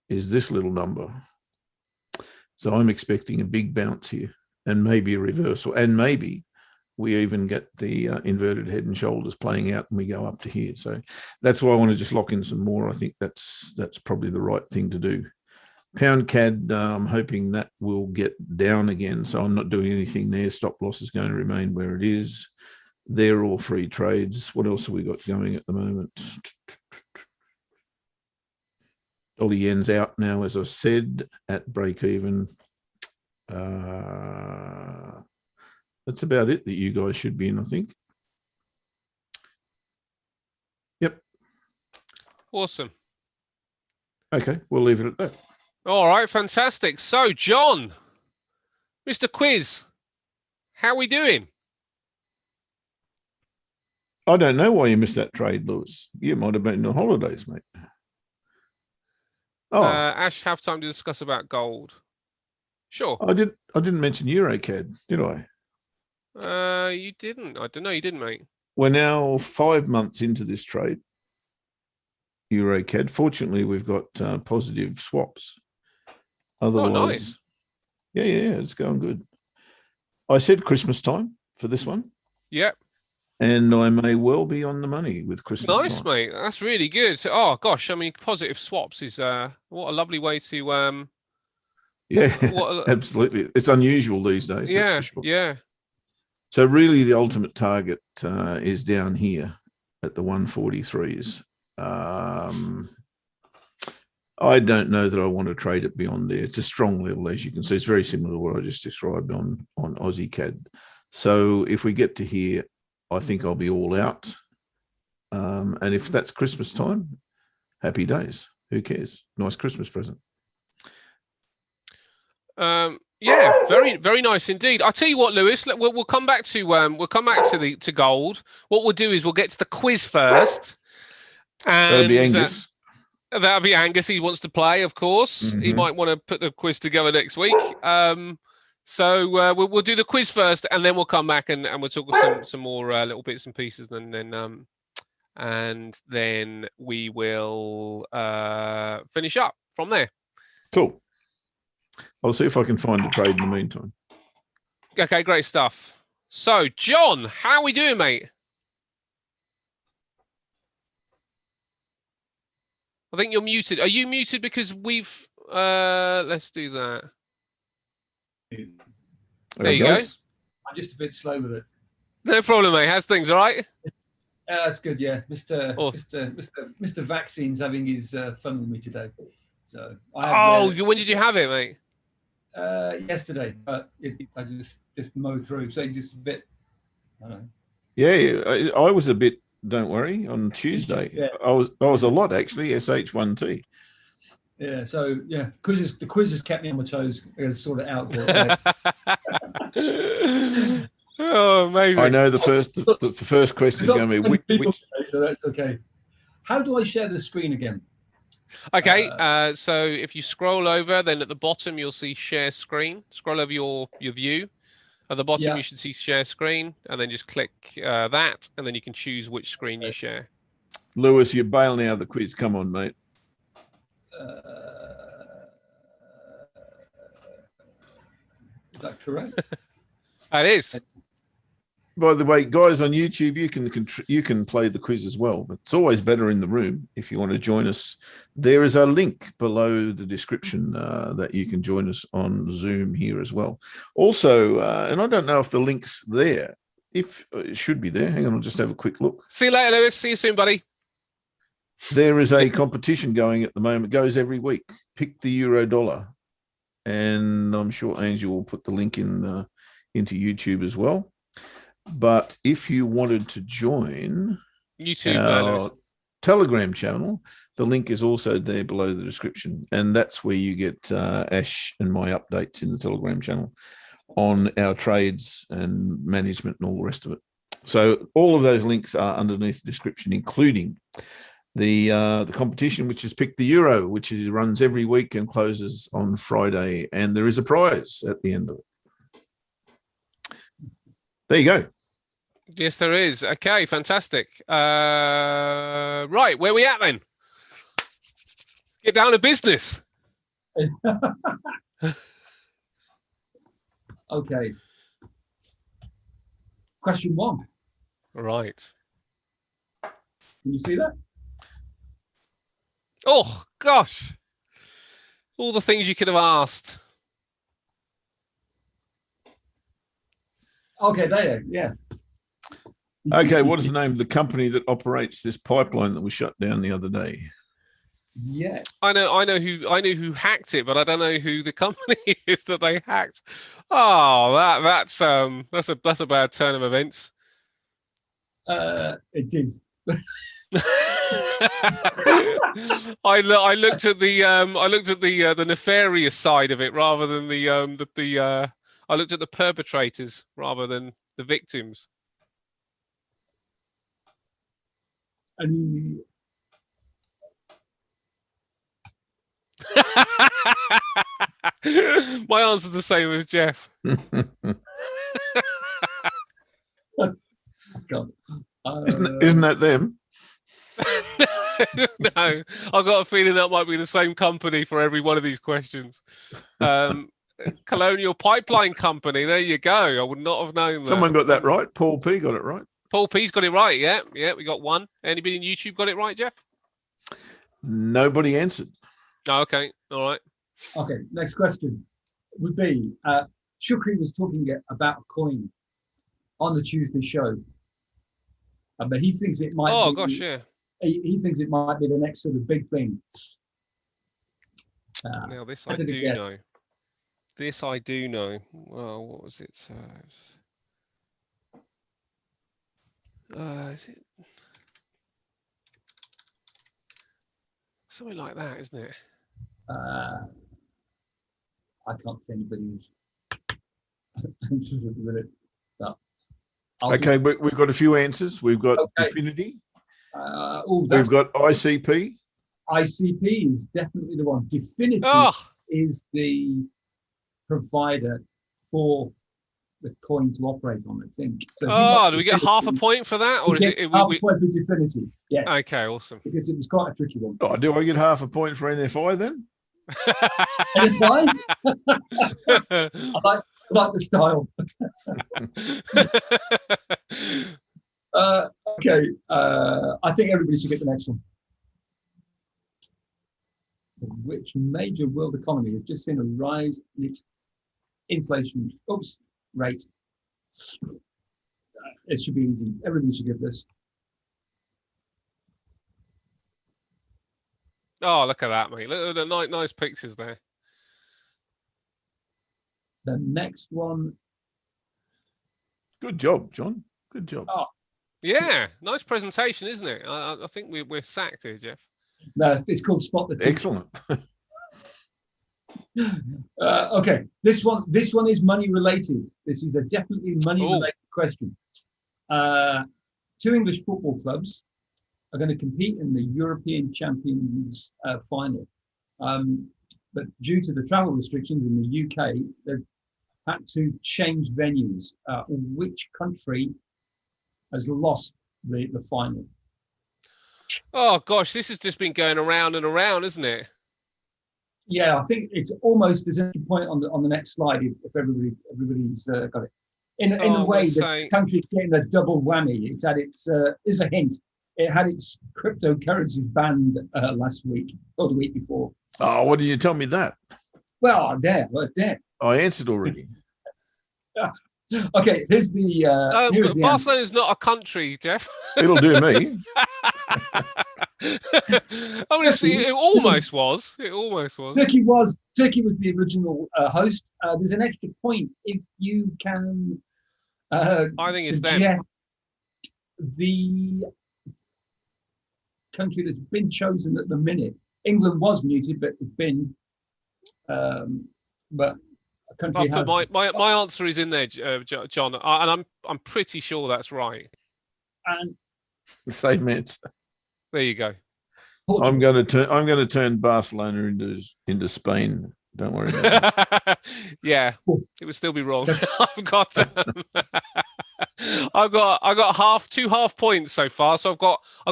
is this little number. So I'm expecting a big bounce here and maybe a reversal. And maybe we even get the inverted head and shoulders playing out and we go up to here. So that's why I want to just lock in some more. I think that's probably the right thing to do. Pound CAD, I'm hoping that will get down again. So I'm not doing anything there. Stop loss is going to remain where it is. They're all free trades. What else have we got going at the moment? Dollar yen's out now, as I said, at break even. That's about it that you guys should be in, I think. Awesome. Okay, we'll leave it at that. All right, fantastic. So, John, Mr. Quiz, how are we doing? I don't know why you missed that trade, Lewis. You might have been on holidays, mate. Oh, Ash, have time to discuss about gold. Sure. I didn't mention EuroCAD, did I? You didn't. I don't know. You didn't, mate. We're now 5 months into this trade, EuroCAD. Fortunately, we've got positive swaps. Otherwise, nice. Yeah, it's going good. I said Christmas time for this one. Yep. And I may well be on the money with Christmas time. Nice, mate. That's really good. Oh gosh, I mean, positive swaps is what a lovely way to Yeah, absolutely. It's unusual these days. Yeah, that's for sure. Yeah. So really, the ultimate target is down here at the 143s. I don't know that I want to trade it beyond there. It's a strong level, as you can see. It's very similar to what I just described on Aussie Cad. So if we get to here, I think I'll be all out. And if that's Christmas time, happy days. Who cares? Nice Christmas present. Yeah, very, very nice indeed. I'll tell you what, Lewis. We'll come back to to gold. What we'll do is we'll get to the quiz first. And that'll be Angus. That'll be Angus. He wants to play, of course. He might want to put the quiz together next week. So we'll do the quiz first, and then we'll come back and we'll talk some more little bits and pieces, and then we will finish up from there. Cool. I'll see if I can find a trade in the meantime. Okay, great stuff. So, John, how are we doing, mate? I think you're muted. Are you muted because we've... let's do that. There you go. I'm just a bit slow with it. No problem, mate. How's things, all right? That's good, yeah. Mr. Vaccine's having his fun with me today. So when did you have it, mate? Yesterday, but I just mowed through. So just a bit, I don't know. Yeah, I was a bit. Don't worry. On Tuesday, yeah. I was a lot actually. SH1T. Yeah. So yeah, the quiz has kept me on my toes. I got to sort it out. Oh, amazing! I know the first question is going to be which. So that's okay. How do I share the screen again? Okay, so if you scroll over, then at the bottom you'll see share screen. Scroll over your view. At the bottom you should see share screen, and then just click that, and then you can choose which screen you share. Lewis, you're bailing out of the quiz. Come on, mate. Is that correct? That is. By the way, guys on YouTube, you can play the quiz as well, but it's always better in the room. If you want to join us, there is a link below the description that you can join us on Zoom here as well. Also, and I don't know if the link's there. If it should be there. Hang on, I'll just have a quick look. See you later, Lewis. See you soon, buddy. There is a competition going at the moment. It goes every week. Pick the euro dollar, and I'm sure Angel will put the link in into YouTube as well. But if you wanted to join our Telegram channel, the link is also there below the description. And that's where you get Ash and my updates in the Telegram channel on our trades and management and all the rest of it. So all of those links are underneath the description, including the competition, which is Pick the Euro, which runs every week and closes on Friday. And there is a prize at the end of it. There you go. Yes, there is. Okay, fantastic. Right, where are we at then? Get down to business. Okay. Question 1. Right. Can you see that? Oh, gosh. All the things you could have asked. Okay, there, yeah. Okay, what is the name of the company that operates this pipeline that was shut down the other day? Yes. I know who hacked it, but I don't know who the company is that they hacked. Oh, that's a bad turn of events. It did. I looked at the nefarious side of it rather than I looked at the perpetrators rather than the victims. And my answer's the same as Jeff. God. Isn't that them? No, I've got a feeling that might be the same company for every one of these questions. Colonial Pipeline Company. There you go. I would not have known that. Someone got that right. Paul P got it right. Paul P's got it right. Yeah, we got one. Anybody in YouTube got it right, Jeff? Nobody answered. Oh, okay, all right. Okay, next question would be, Shukri was talking about a coin on the Tuesday show, but he thinks it might. Oh gosh, yeah. He thinks it might be the next sort of big thing. Now this I do know. This I do know. Well, what was it? Is it something like that, isn't it? I can't see anybody's answers at the minute. Okay, we've got a few answers. We've got Definity. We've got ICP. ICP is definitely the one. Definity is the provider for the coin to operate on, I think. So do we get half a point for that? Or is it half a point for Definity? Yes. Okay, awesome. Because it was quite a tricky one. Oh, do I get half a point for NFI then? NFI? I like the style. Okay, I think everybody should get the next one. Which major world economy has just seen a rise in its inflation rate? It should be easy. Everybody should get this. Oh, look at that, mate. Look at the nice pictures there. The next one. Good job, John. Good job. Oh. Yeah, nice presentation, isn't it? I think we're sacked here, Jeff. No, it's called Spot the Teacher. Excellent. Okay, this one is money related. This is a definitely money related question. 2 English football clubs are going to compete in the European Champions final, but due to the travel restrictions in the UK, they've had to change venues. Which country has lost the final? Oh gosh, this has just been going around and around, isn't it? Yeah, I think it's almost there's a point on the next slide if everybody's got it. In a way, the country's getting a double whammy. It's had its is a hint. It had its cryptocurrencies banned last week or the week before. Oh, why did you tell me that? Well, there. I answered already. Okay, here's the. Barcelona is not a country, Jeff. It'll do me. I mean, it almost was. It almost was. Turkey was the original host. There's an extra point if you can. I think it's them. The country that's been chosen at the minute. England was muted, but it's been. But a country has. My answer is in there, John, and I'm pretty sure that's right. And same answer. There you go. I'm going to turn Barcelona into Spain. Don't worry about that. Yeah, it would still be wrong. I've got 2 half points so far. So I've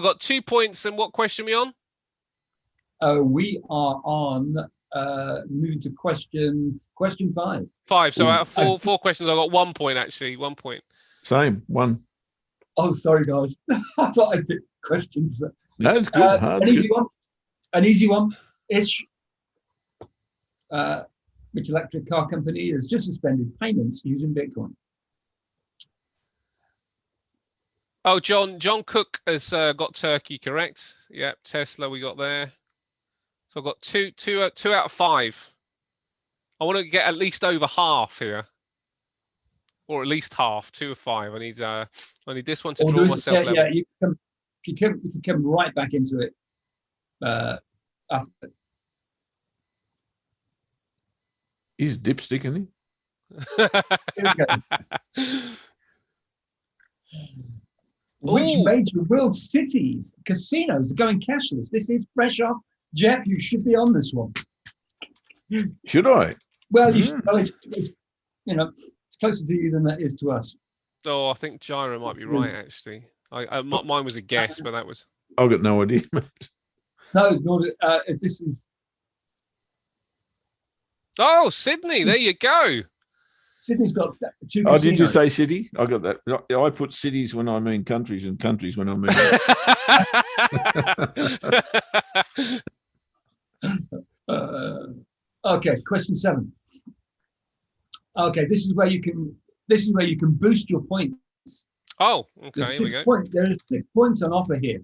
got 2 points. And what question are we on? We are on moving to question 5. 5. So out of four questions, I got 1 point actually. 1 point. Same 1. Oh, sorry guys. I thought I picked questions. No, it's good. An easy one. Ish. Which electric car company has just suspended payments using Bitcoin? Oh, John Cook has got Turkey correct. Yep, Tesla we got there. So I've got two out of 5. I want to get at least over half here, or at least half. 2 of 5. I need this one to draw myself level. Yeah, you you can come right back into it after. He's dipstick, isn't he? Here we go. Which Ooh. major world cities casinos are going cashless? This is fresh off. Jeff, you should be on this one. Should I? Well, you should, well, it's it's closer to you than that is to us. Oh, I think Gyro might be right, actually. Mine was a guess, but that was... I've got no idea. No, this is... Oh, Sydney, there you go. Sydney's got 2 Oh, casinos. did you say city? I got that. I put cities when I mean countries and countries when I mean... Okay, question 7. Okay, this is where you can boost your points. Oh, okay, here we go. There are 6 points on offer here.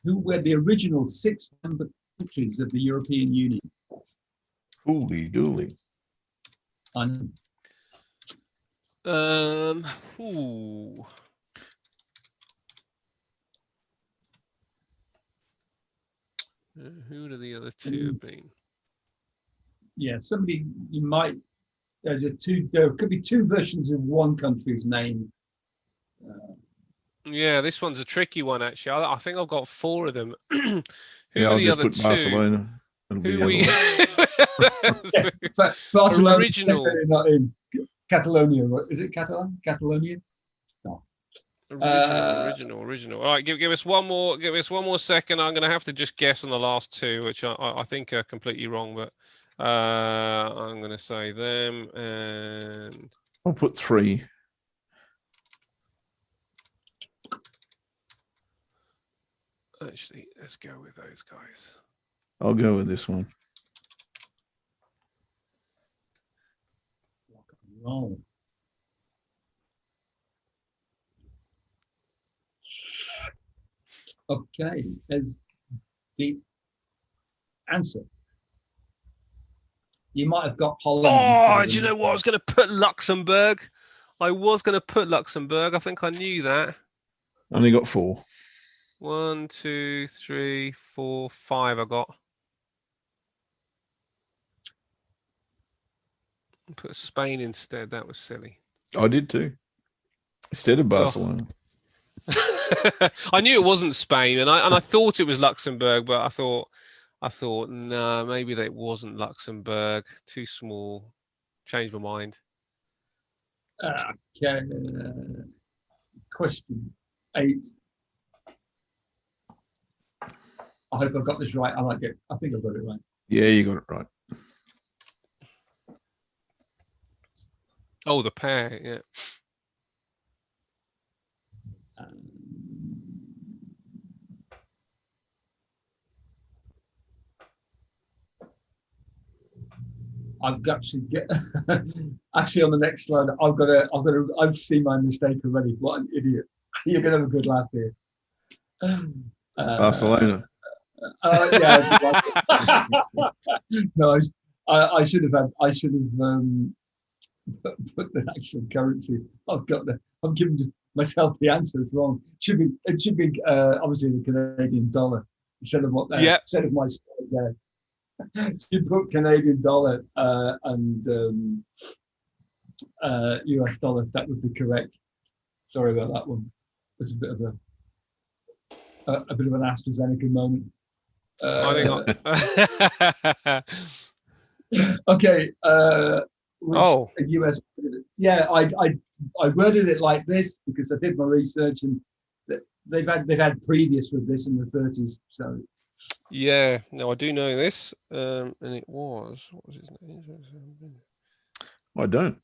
Who were the original 6 member countries of the European Union? Holy dooly. I know. Ooh. Who do the other 2 have been? Yeah, somebody you might. There could be 2 versions of one country's name. Yeah, this one's a tricky one, actually. I think I've got 4 of them. Who Yeah, are I'll the just other put 2? Barcelona. It'll be the other one. But Barcelona, Original. not in Catalonia. Is it Catalan? Catalonia? No. Original. All right, give us one more. Give us one more second. I'm going to have to just guess on the last 2, which I think are completely wrong. But I'm going to say them, and I'll put 3. actually, let's go with those guys. I'll go with this one. Oh. Okay, as the answer. You might have got Holland. Oh, do you know what? I was going to put Luxembourg. I think I knew that. Only got 4. 1, 2, 3, 4, 5. I got. Put Spain instead. That was silly. I did too. Instead of Barcelona. I knew it wasn't Spain, and I thought it was Luxembourg, but I thought no, maybe that it wasn't Luxembourg. Too small. Changed my mind. Okay. Question 8. I hope I've got this right. I think I've got it right. Yeah, you got it right. Oh, the pair, yeah. I've actually on the next slide. I've seen my mistake already. What an idiot! You're gonna have a good laugh here. Barcelona. Yeah. No, I should have put the actual currency. I'm giving myself the answer. It's wrong. It should be obviously the Canadian dollar instead of what Yeah. instead of my slide there. You put Canadian dollar and US dollar. That would be correct. Sorry about that one. It's a bit of an AstraZeneca moment. I think. Okay. Oh. A US president. Yeah, I worded it like this because I did my research and they've had previous with this in the 30s. So. Yeah, no, I do know this, and it was. What was his name? I don't.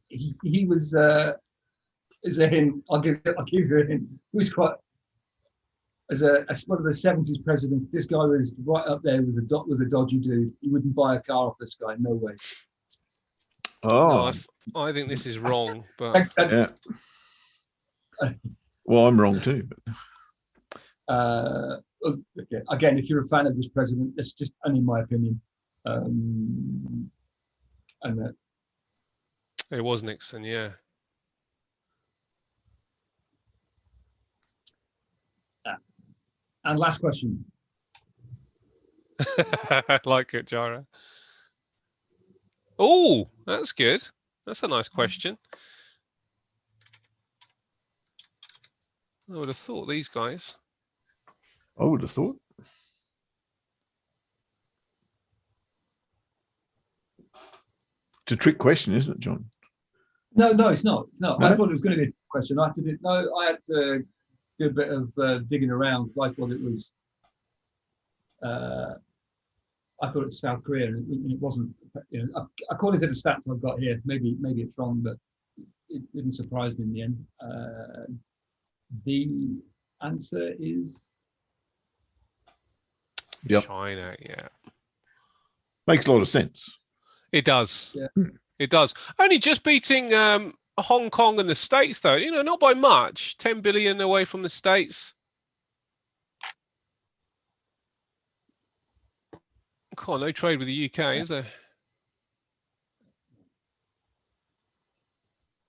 He was. Is a hint. I'll give you a hint. He was quite. As one of the 70s presidents, this guy was right up there with a dodgy dude. You wouldn't buy a car off this guy, no way. Oh, no, I think this is wrong, but yeah. Well, I'm wrong too. Okay. Again, if you're a fan of this president, that's just only my opinion. And it was Nixon, yeah. And last question. I like it, Jara. Oh, that's good. That's a nice question. I would have thought these guys. I would have thought. It's a trick question, isn't it, John? No, it's not. It's not. No? I thought it was going to be a question. I had to do a bit of digging around. I thought it was. I thought it was South Korea, and it wasn't. You know, according to the stats I've got here, maybe it's wrong, but it didn't surprise me in the end. The answer is China. Yeah, makes a lot of sense. It does. Yeah. It does. Only just beating Hong Kong and the States, though. You know, not by much. 10 billion away from the States. God, no trade with the UK, is there?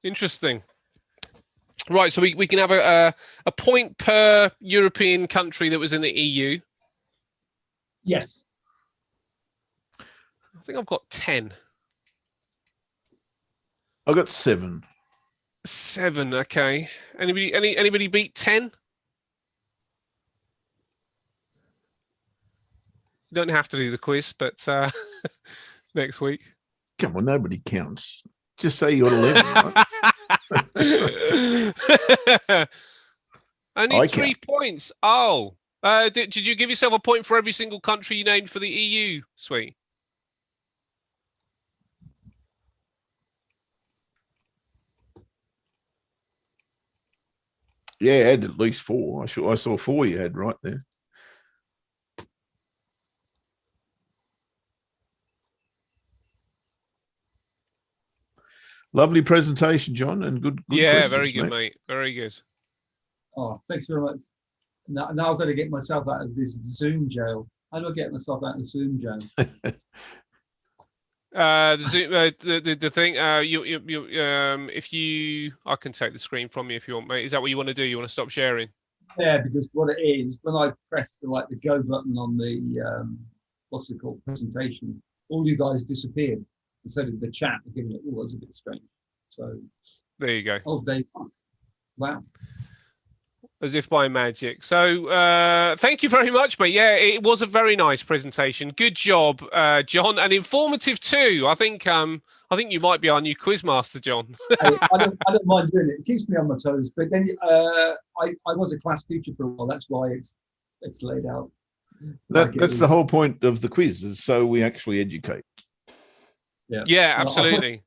Interesting. Right, so we can have a point per European country that was in the EU. yes. I think I've got 10. I got 7. 7, okay. Anybody beat 10? You don't have to do the quiz, but next week. Come on, nobody counts. Just say you got 11. Right? Only 3 points. Oh, did you give yourself a point for every single country you named for the EU, Sweet? Yeah, I had at least 4. I saw 4 you had right there. Lovely presentation, John, and good Yeah, questions, very good, mate. Very good. Oh, thanks very much. Now I've got to get myself out of this Zoom jail. How do I get myself out of Zoom jail? The thing, if you, I can take the screen from you if you want, mate. Is that what you want to do? You want to stop sharing? Yeah, because what it is, when I press the go button on the what's it called, presentation, all you guys disappeared. And so did the chat. Giving it, was a bit strange. So there you go. Oh, they, wow. As if by magic. So thank you very much, mate. Yeah, it was a very nice presentation. Good job, John, and informative too. I think you might be our new quizmaster, John. I don't mind doing it. It keeps me on my toes. But then I was a class teacher for a while. That's why it's laid out. That's the whole point of the quiz, is so we actually educate. Yeah, absolutely.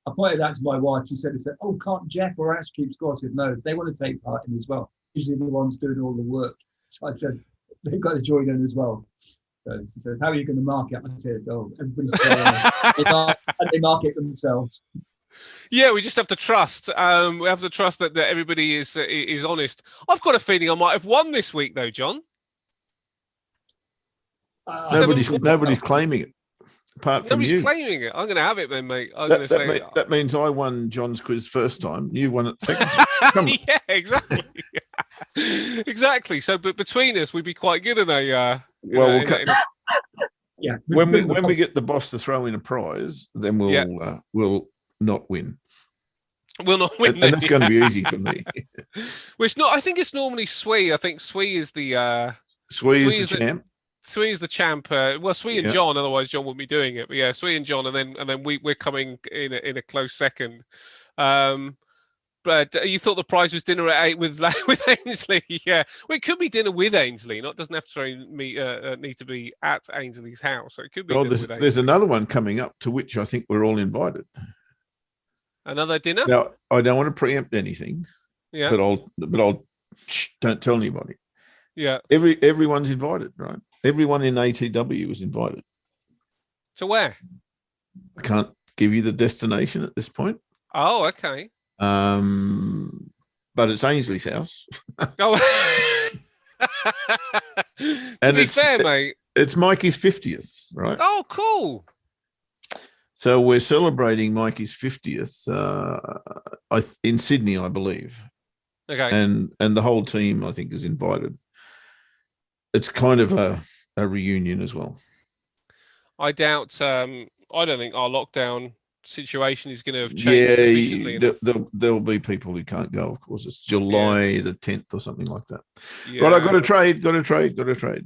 I pointed out to my wife. She said, "Oh, can't Jeff or Ash keep score?" I said, "No, they want to take part in as well. Usually the ones doing all the work." So I said, "They've got to join in as well." So she said, "How are you going to mark it?" I said, "Oh, everybody's they mark it themselves." Yeah, we just have to trust. We have to trust that everybody is honest. I've got a feeling I might have won this week, though, John. Nobody's claiming it. Apart from Nobody's you. claiming it. I'm going to have it then, mate. I'm going to say that means I won John's quiz first time. You won it second time. Yeah, exactly. Exactly. So, but between us, we'd be quite good in a. Yeah. When we get the boss to throw in a prize, then we'll not win. We'll not win, and that's going to be easy for me. Well, it's not. I think it's normally Swee. I think Swee is the. Swee is the champ. Swee is the champ. Well, Swee and John. Otherwise, John wouldn't be doing it. But yeah, Swee and John, and then we're coming in a close second. But you thought the prize was dinner at 8 with Ainsley? Yeah, well, it could be dinner with Ainsley. Not doesn't have to need to be at Ainsley's house. So it could be. There's another one coming up to which I think we're all invited. Another dinner? Now I don't want to preempt anything. Yeah. But I'll don't tell anybody. Yeah. Everyone's invited, right? Everyone in ATW is invited. To where? I can't give you the destination at this point. Oh, okay. But it's Ainsley's house. Oh. To be fair, mate. It's Mikey's 50th, right? Oh, cool. So we're celebrating Mikey's 50th in Sydney, I believe. Okay. And the whole team, I think, is invited. it's kind of a reunion as well. I doubt. I don't think our lockdown situation is going to have changed sufficiently. There'll be people who can't go. Of course, it's July the 10th or something like that. Yeah. Right, I got to trade.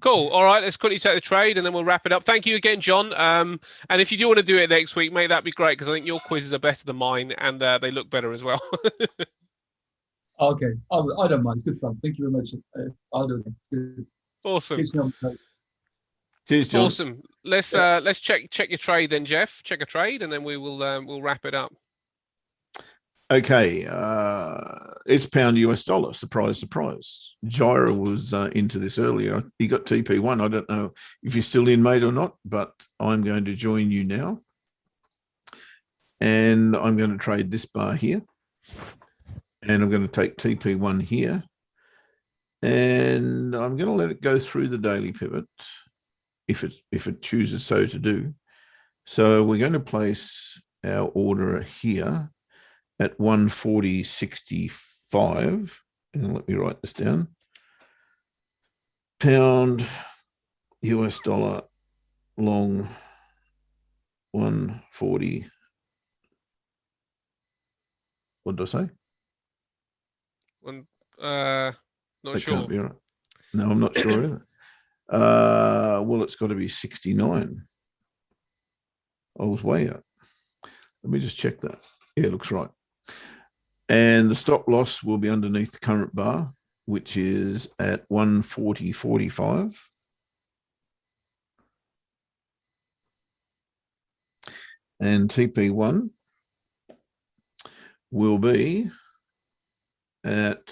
Cool. All right, let's quickly take the trade and then we'll wrap it up. Thank you again, John. And if you do want to do it next week, mate, that'd be great because I think your quizzes are better than mine and they look better as well. Okay, I don't mind. It's good fun. Thank you very much. I'll do it. Good. Awesome. Cheers, John. Awesome. Let's check your trade then, Jeff. Check a trade and then we'll wrap it up. Okay, it's pound US dollar. Surprise, surprise. Gyra was into this earlier. He got TP1. I don't know if you're still in, mate, or not, but I'm going to join you now. And I'm going to trade this bar here. And I'm going to take TP1 here. And I'm going to let it go through the daily pivot if it chooses so to do. So we're going to place our order here at 140.65, and let me write this down. Pound US dollar long 140. What did I say? Not that sure. Can't be right. No, I'm not sure either. Well, it's got to be 69. I was way up. Let me just check that. Yeah, it looks right. And the stop loss will be underneath the current bar, which is at 140.45. And TP1 will be at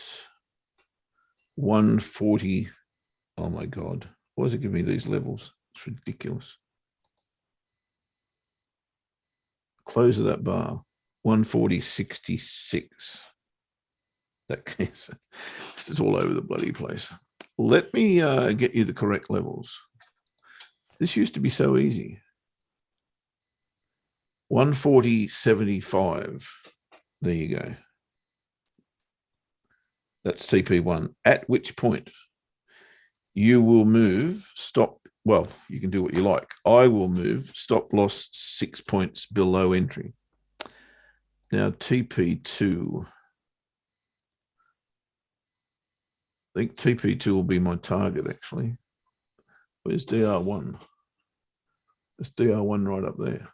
140. Oh my God. Why does it give me these levels? It's ridiculous. Close of that bar. 140.66. That case, it's all over the bloody place. Let me get you the correct levels. This used to be so easy. 140.75. There you go. That's TP1. At which point you will move stop. Well, you can do what you like. I will move stop loss 6 points below entry. Now, TP2, I think TP2 will be my target, actually. Where's DR1? There's DR1 right up there.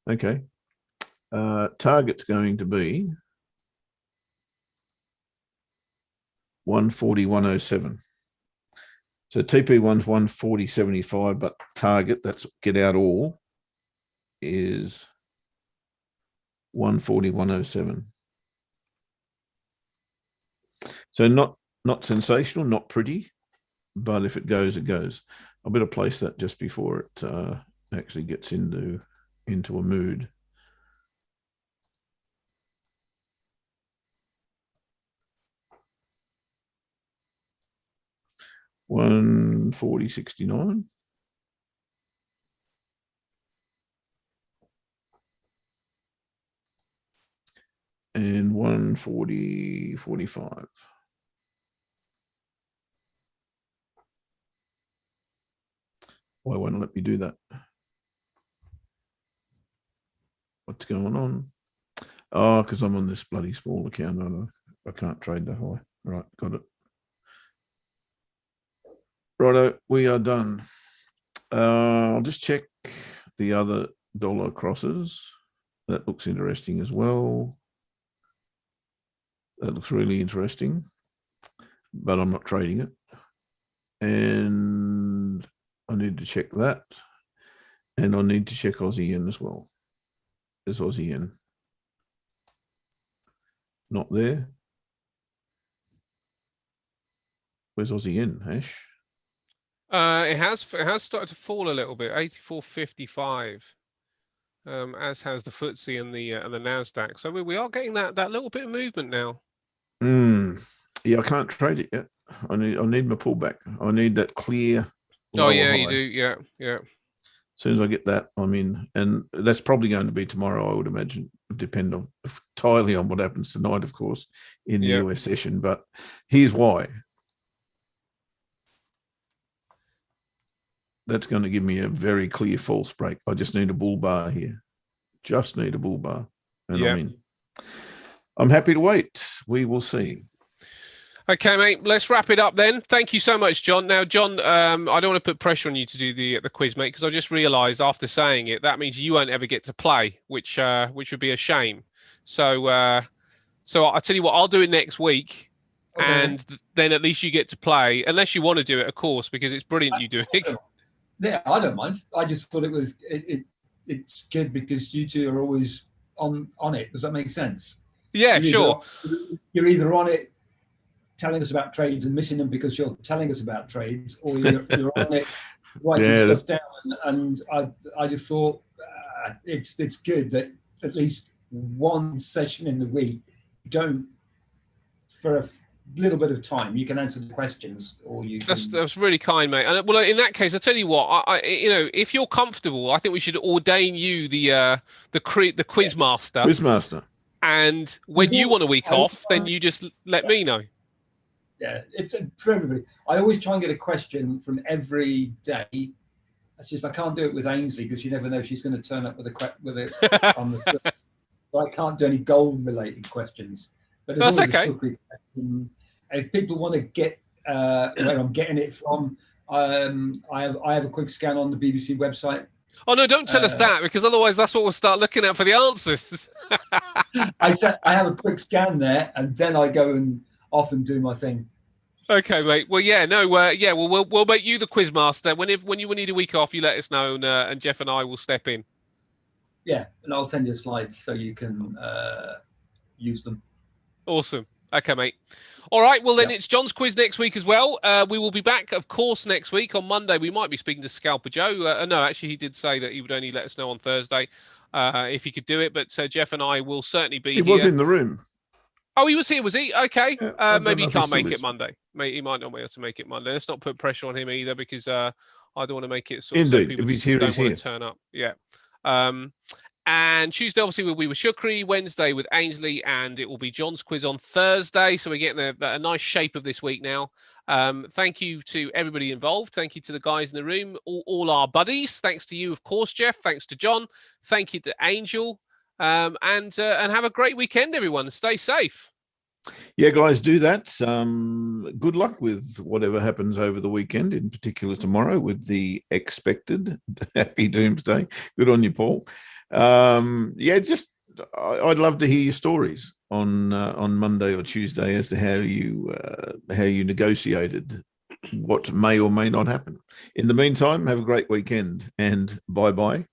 Okay. Target's going to be 140.107. So TP1's 140.75, but target, that's get out all, is 140.107. So not sensational, not pretty, but if it goes, it goes. I better place that just before it actually gets into a mood. $140.69. And 140.45. Why won't it let me do that? What's going on? Oh, because I'm on this bloody small account. I can't trade that high. Right, got it. Righto, we are done. I'll just check the other dollar crosses. That looks interesting as well. That looks really interesting, but I'm not trading it. And I need to check that. And I need to check Aussie yen as well. There's Aussie yen. Not there. Where's Aussie yen, Ash? It has started to fall a little bit, 84.55, as has the FTSE and the Nasdaq. So we are getting that little bit of movement now. Yeah, I can't trade it yet. I need my pullback. I need that clear. Oh yeah, high. you do. Yeah. As soon as I get that, I'm in, and that's probably going to be tomorrow, I would imagine. depend on entirely on what happens tonight, of course, in the Yeah. US session. But here's why. That's going to give me a very clear false break. I just need a bull bar here. Just need a bull bar. And Yeah. I'm happy to wait. We will see. Okay, mate, let's wrap it up then. Thank you so much, John. Now, John, I don't want to put pressure on you to do the quiz, mate, because I just realised after saying it, that means you won't ever get to play, which would be a shame. So I'll tell you what, I'll do it next week, and then at least you get to play, unless you want to do it, of course, because it's brilliant you do it. Yeah, I don't mind. I just thought it's good because you two are always on it. Does that make sense? Yeah, sure. You're either on it telling us about trades and missing them because you're telling us about trades, or you're on it writing stuff down. And I just thought it's good that at least one session in the week, don't, for a little bit of time, you can answer the questions, or you can... That's really kind, mate. And well, in that case, I tell you what, I if you're comfortable, I think we should ordain you the quiz master. Quiz master. And when you want a week off, then you just let me know. Yeah, it's for everybody. I always try and get a question from every day. It's just I can't do it with Ainsley because you never know, she's going to turn up with a on the. So I can't do any gold related questions. But that's okay. If people want to get where I'm getting it from, I have a quick scan on the BBC website. Oh no! Don't tell us that, because otherwise that's what we'll start looking at for the answers. I have a quick scan there, and then I go and off and do my thing. Okay, mate. Well, yeah, no, yeah. Well, we'll make you the quiz master. When you need a week off, you let us know, and Jeff and I will step in. Yeah, and I'll send you slides so you can use them. Awesome. Okay, mate. All right. Well, then it's John's quiz next week as well. We will be back, of course, next week on Monday. We might be speaking to Scalper Joe. No, actually, he did say that he would only let us know on Thursday if he could do it. But Jeff and I will certainly be here. He was in the room. Oh, he was here, was he? Okay. Yeah, maybe he can't make it Monday. He might not be able to make it Monday. Let's not put pressure on him either, because I don't want to make it sort of so people don't want to turn up. Yeah. And Tuesday, obviously, we'll be with Shukri. Wednesday with Ainsley, and it will be John's quiz on Thursday. So we're getting a nice shape of this week now. Thank you to everybody involved. Thank you to the guys in the room, all our buddies. Thanks to you, of course, Jeff. Thanks to John. Thank you to Angel. And have a great weekend, everyone. Stay safe. Yeah, guys, do that. Good luck with whatever happens over the weekend, in particular tomorrow with the expected happy doomsday. Good on you, Paul. I'd love to hear your stories on Monday or Tuesday as to how you negotiated what may or may not happen. In the meantime, have a great weekend, and bye-bye.